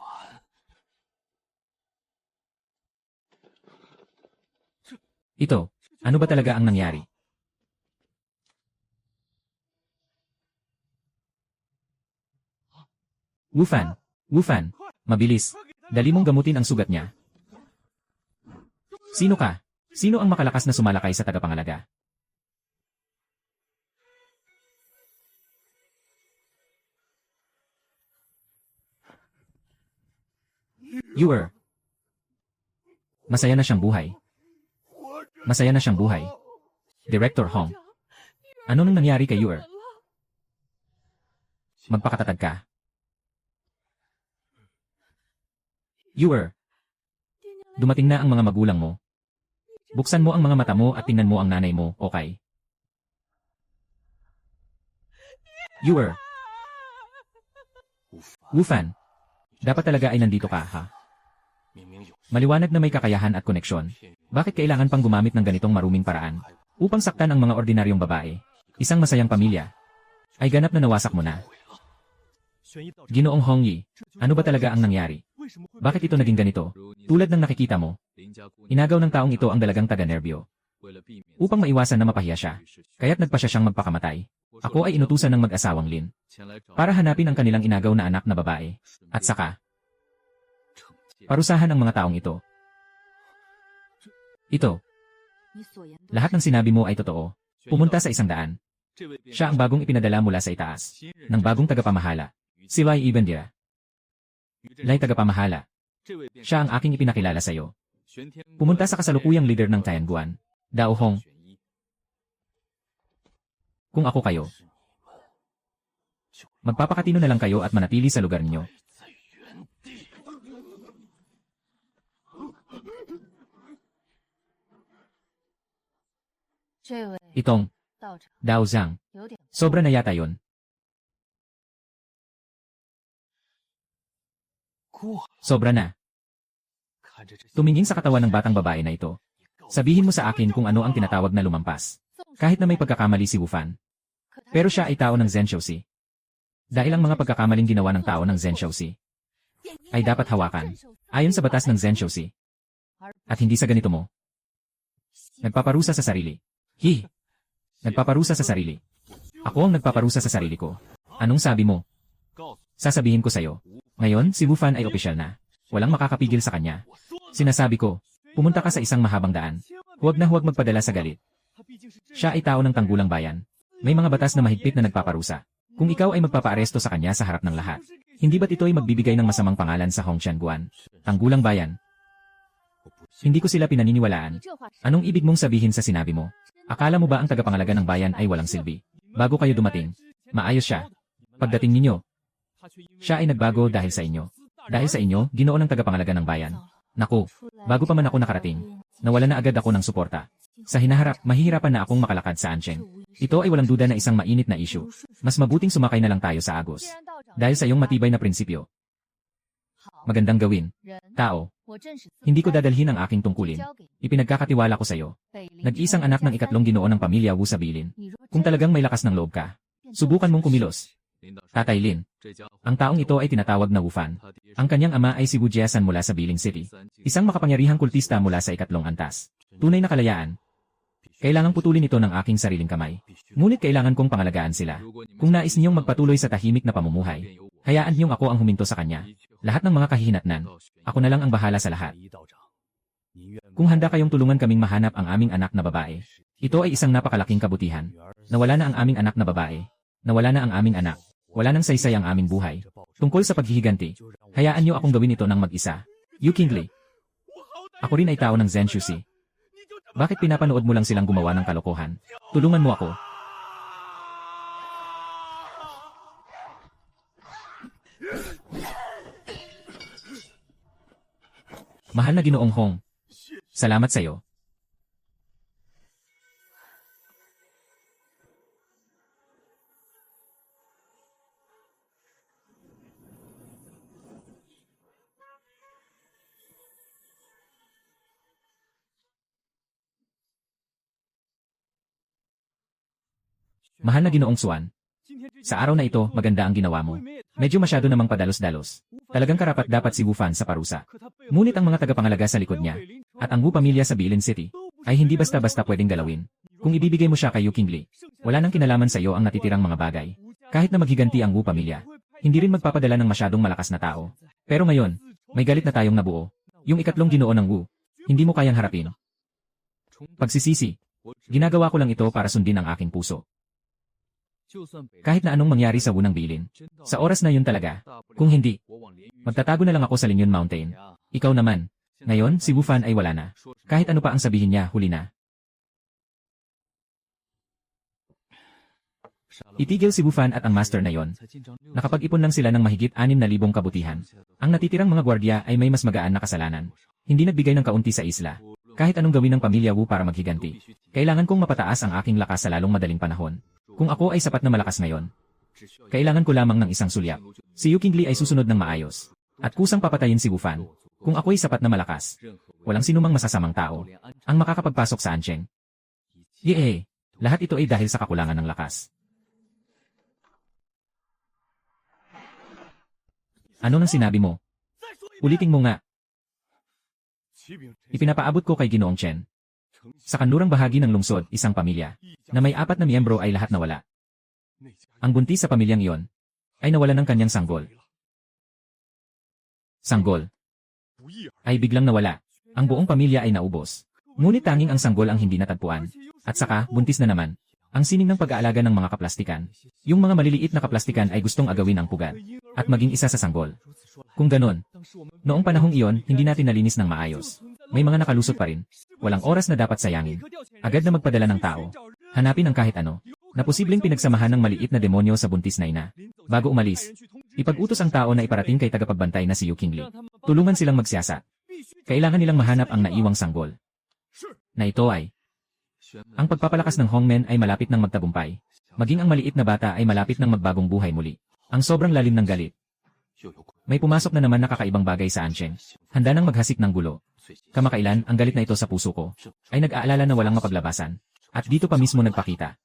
Ito, ano ba talaga ang nangyari? Wufan. Wufan. Mabilis. Dali mong gamutin ang sugat niya. Sino ka? Sino ang makalakas na sumalakay sa tagapangalaga? Yuer. Masaya na siyang buhay. Masaya na siyang buhay. Director Hong. Ano nang nangyari kay Yuer? Magpakatatag ka. Yuer. Dumating na ang mga magulang mo. Buksan mo ang mga mata mo at tingnan mo ang nanay mo, okay? Yuer. Wufan, dapat talaga ay nandito ka, ha? Maliwanag na may kakayahan at koneksyon. Bakit kailangan pang gumamit ng ganitong maruming paraan? Upang saktan ang mga ordinaryong babae. Isang masayang pamilya. Ay ganap na nawasak mo na. Ginoong Hongyi, ano ba talaga ang nangyari? Bakit ito naging ganito? Tulad ng nakikita mo, inagaw ng taong ito ang dalagang taga-nerbyo. Upang maiwasan na mapahiya siya, kaya't nagpa siya siyang magpakamatay. Ako ay inutusan ng mag-asawang Lin para hanapin ang kanilang inagaw na anak na babae. At saka, parusahan ang mga taong ito. Ito, lahat ng sinabi mo ay totoo. Pumunta sa 100. Siya ang bagong ipinadala mula sa itaas, ng bagong tagapamahala. Si Lai Ibendira. Lai tagapamahala. Siya ang aking ipinakilala sa iyo. Pumunta sa kasalukuyang leader ng Tianguan, Dao Hong. Kung ako kayo, magpapakatino na lang kayo at manatili sa lugar ninyo. Itong Dao Zhang. Sobra na yata yon. Sobra na. Tumingin sa katawan ng batang babae na ito. Sabihin mo sa akin kung ano ang tinatawag na lumampas. Kahit na may pagkakamali si Wufan. Pero siya ay tao ng Zhen Xiaoxi. Dahil ang mga pagkakamaling ginawa ng tao ng Zhen Xiaoxi ay dapat hawakan, ayon sa batas ng Zhen Xiaoxi. At hindi sa ganito mo. Nagpaparusa sa sarili. Nagpaparusa sa sarili. Ako ang nagpaparusa sa sarili ko. Anong sabi mo? Sasabihin ko sa'yo. Ngayon, si Wufan ay opisyal na. Walang makakapigil sa kanya. Sinasabi ko, pumunta ka sa isang mahabang daan. Huwag na huwag magpadala sa galit. Siya ay tao ng tanggulang bayan. May mga batas na mahigpit na nagpaparusa. Kung ikaw ay magpapaaresto sa kanya sa harap ng lahat, hindi ba't ito ay magbibigay ng masamang pangalan sa Hongshan-guan? Tanggulang bayan. Hindi ko sila pinaniniwalaan. Anong ibig mong sabihin sa sinabi mo? Akala mo ba ang tagapangalaga ng bayan ay walang silbi? Bago kayo dumating, maayos siya. Pagdating ninyo, siya ay nagbago dahil sa inyo. Dahil sa inyo, Ginoo ng tagapangalaga ng bayan. Naku, bago pa man ako nakarating, nawala na agad ako ng suporta. Sa hinaharap, mahihirapan na akong makalakad sa Ansheng. Ito ay walang duda na isang mainit na issue. Mas mabuting sumakay na lang tayo sa Agos. Dahil sa iyong matibay na prinsipyo. Magandang gawin. Tao, hindi ko dadalhin ang aking tungkulin. Ipinagkakatiwala ko sa iyo. Nag-isang anak ng ikatlong Ginoo ng pamilya Wu sa Bilin. Kung talagang may lakas ng loob ka, subukan mong kumilos. Tatay Lin. Ang taong ito ay tinatawag na Wufan. Ang kanyang ama ay si Wu Jiasan mula sa Biling City. Isang makapangyarihang kultista mula sa ikatlong antas. Tunay na kalayaan. Kailangang putulin ito ng aking sariling kamay. Ngunit kailangan kong pangalagaan sila. Kung nais niyong magpatuloy sa tahimik na pamumuhay, hayaan niyong ako ang huminto sa kanya. Lahat ng mga kahihinatnan, ako na lang ang bahala sa lahat. Kung handa kayong tulungan kaming mahanap ang aming anak na babae, ito ay isang napakalaking kabutihan. Nawala na ang aming anak na babae. Nawala na ang aming anak. Wala nang saysay ang aming buhay. Tungkol sa paghihiganti, hayaan niyo akong gawin ito ng mag-isa. Yu Qingli. Ako rin ay tao ng Zhen Xiaoxi. Bakit pinapanood mo lang silang gumawa ng kalokohan? Tulungan mo ako. Mahal na Ginoong Hong. Salamat sa iyo. Mahal na Ginoong Xuan. Sa araw na ito, maganda ang ginawa mo. Medyo masyado namang padalos-dalos. Talagang karapat dapat si Wufan sa parusa. Ngunit ang mga tagapangalaga sa likod niya, at ang Wu pamilya sa Bilin City, ay hindi basta-basta pwedeng galawin. Kung ibibigay mo siya kay Yu Qingli, wala nang kinalaman sa iyo ang natitirang mga bagay. Kahit na maghiganti ang Wu pamilya, hindi rin magpapadala ng masyadong malakas na tao. Pero ngayon, may galit na tayong nabuo. Yung ikatlong Ginoo ng Wu, hindi mo kayang harapin. Pagsisisi, ginagawa ko lang ito para sundin ang aking puso. Kahit na anong mangyari sa unang bilin. Sa oras na yun talaga. Kung hindi, magtatago na lang ako sa Linyon Mountain. Ikaw naman. Ngayon, si Wufan ay wala na. Kahit ano pa ang sabihin niya, huli na. Itigil si Wufan at ang master na yon. Nakapag-ipon lang sila ng mahigit 6,000 kabutihan. Ang natitirang mga gwardiya ay may mas magaan na kasalanan. Hindi nagbigay ng kaunti sa isla. Kahit anong gawin ng pamilya Wu para maghiganti. Kailangan kong mapataas ang aking lakas sa lalong madaling panahon. Kung ako ay sapat na malakas ngayon, kailangan ko lamang ng isang sulyap. Si Yu Qingli ay susunod ng maayos. At kusang papatayin si Wu Fan. Kung ako'y sapat na malakas, walang sinumang masasamang tao ang makakapagpasok sa Ancheng. Yee! Lahat ito ay dahil sa kakulangan ng lakas. Ano nang sinabi mo? Ulitin mo nga. Ipinapaabot ko kay Ginoong Chen. Sa kanlurang bahagi ng lungsod, isang pamilya, na may 4 na miyembro ay lahat nawala. Ang buntis sa pamilyang iyon, ay nawala ng kanyang sanggol. Sanggol. Ay biglang nawala. Ang buong pamilya ay naubos. Ngunit tanging ang sanggol ang hindi natagpuan. At saka, buntis na naman. Ang sining ng pag-aalaga ng mga kaplastikan. Yung mga maliliit na kaplastikan ay gustong agawin ang pugad. At maging isa sa sanggol. Kung ganon, noong panahong iyon, hindi natin nalinis ng maayos. May mga nakalusot pa rin. Walang oras na dapat sayangin. Agad na magpadala ng tao. Hanapin ang kahit ano, na posibleng pinagsamahan ng maliit na demonyo sa buntis na ina. Bago umalis, ipag-utos ang tao na iparating kay tagapagbantay na si Yu Qingli. Tulungan silang magsiyasat. Kailangan nilang mahanap ang naiwang sanggol. Na ito ay, ang pagpapalakas ng Hongmen ay malapit ng magtagumpay. Maging ang maliit na bata ay malapit ng magbagong buhay muli. Ang sobrang lalim ng galit. May pumasok na naman na kakaibang bagay sa Ancheng. Handa nang maghasik ng gulo. Kamakailan, ang galit na ito sa puso ko ay nag-aalala na walang mapaglabasan. At dito pa mismo nagpakita.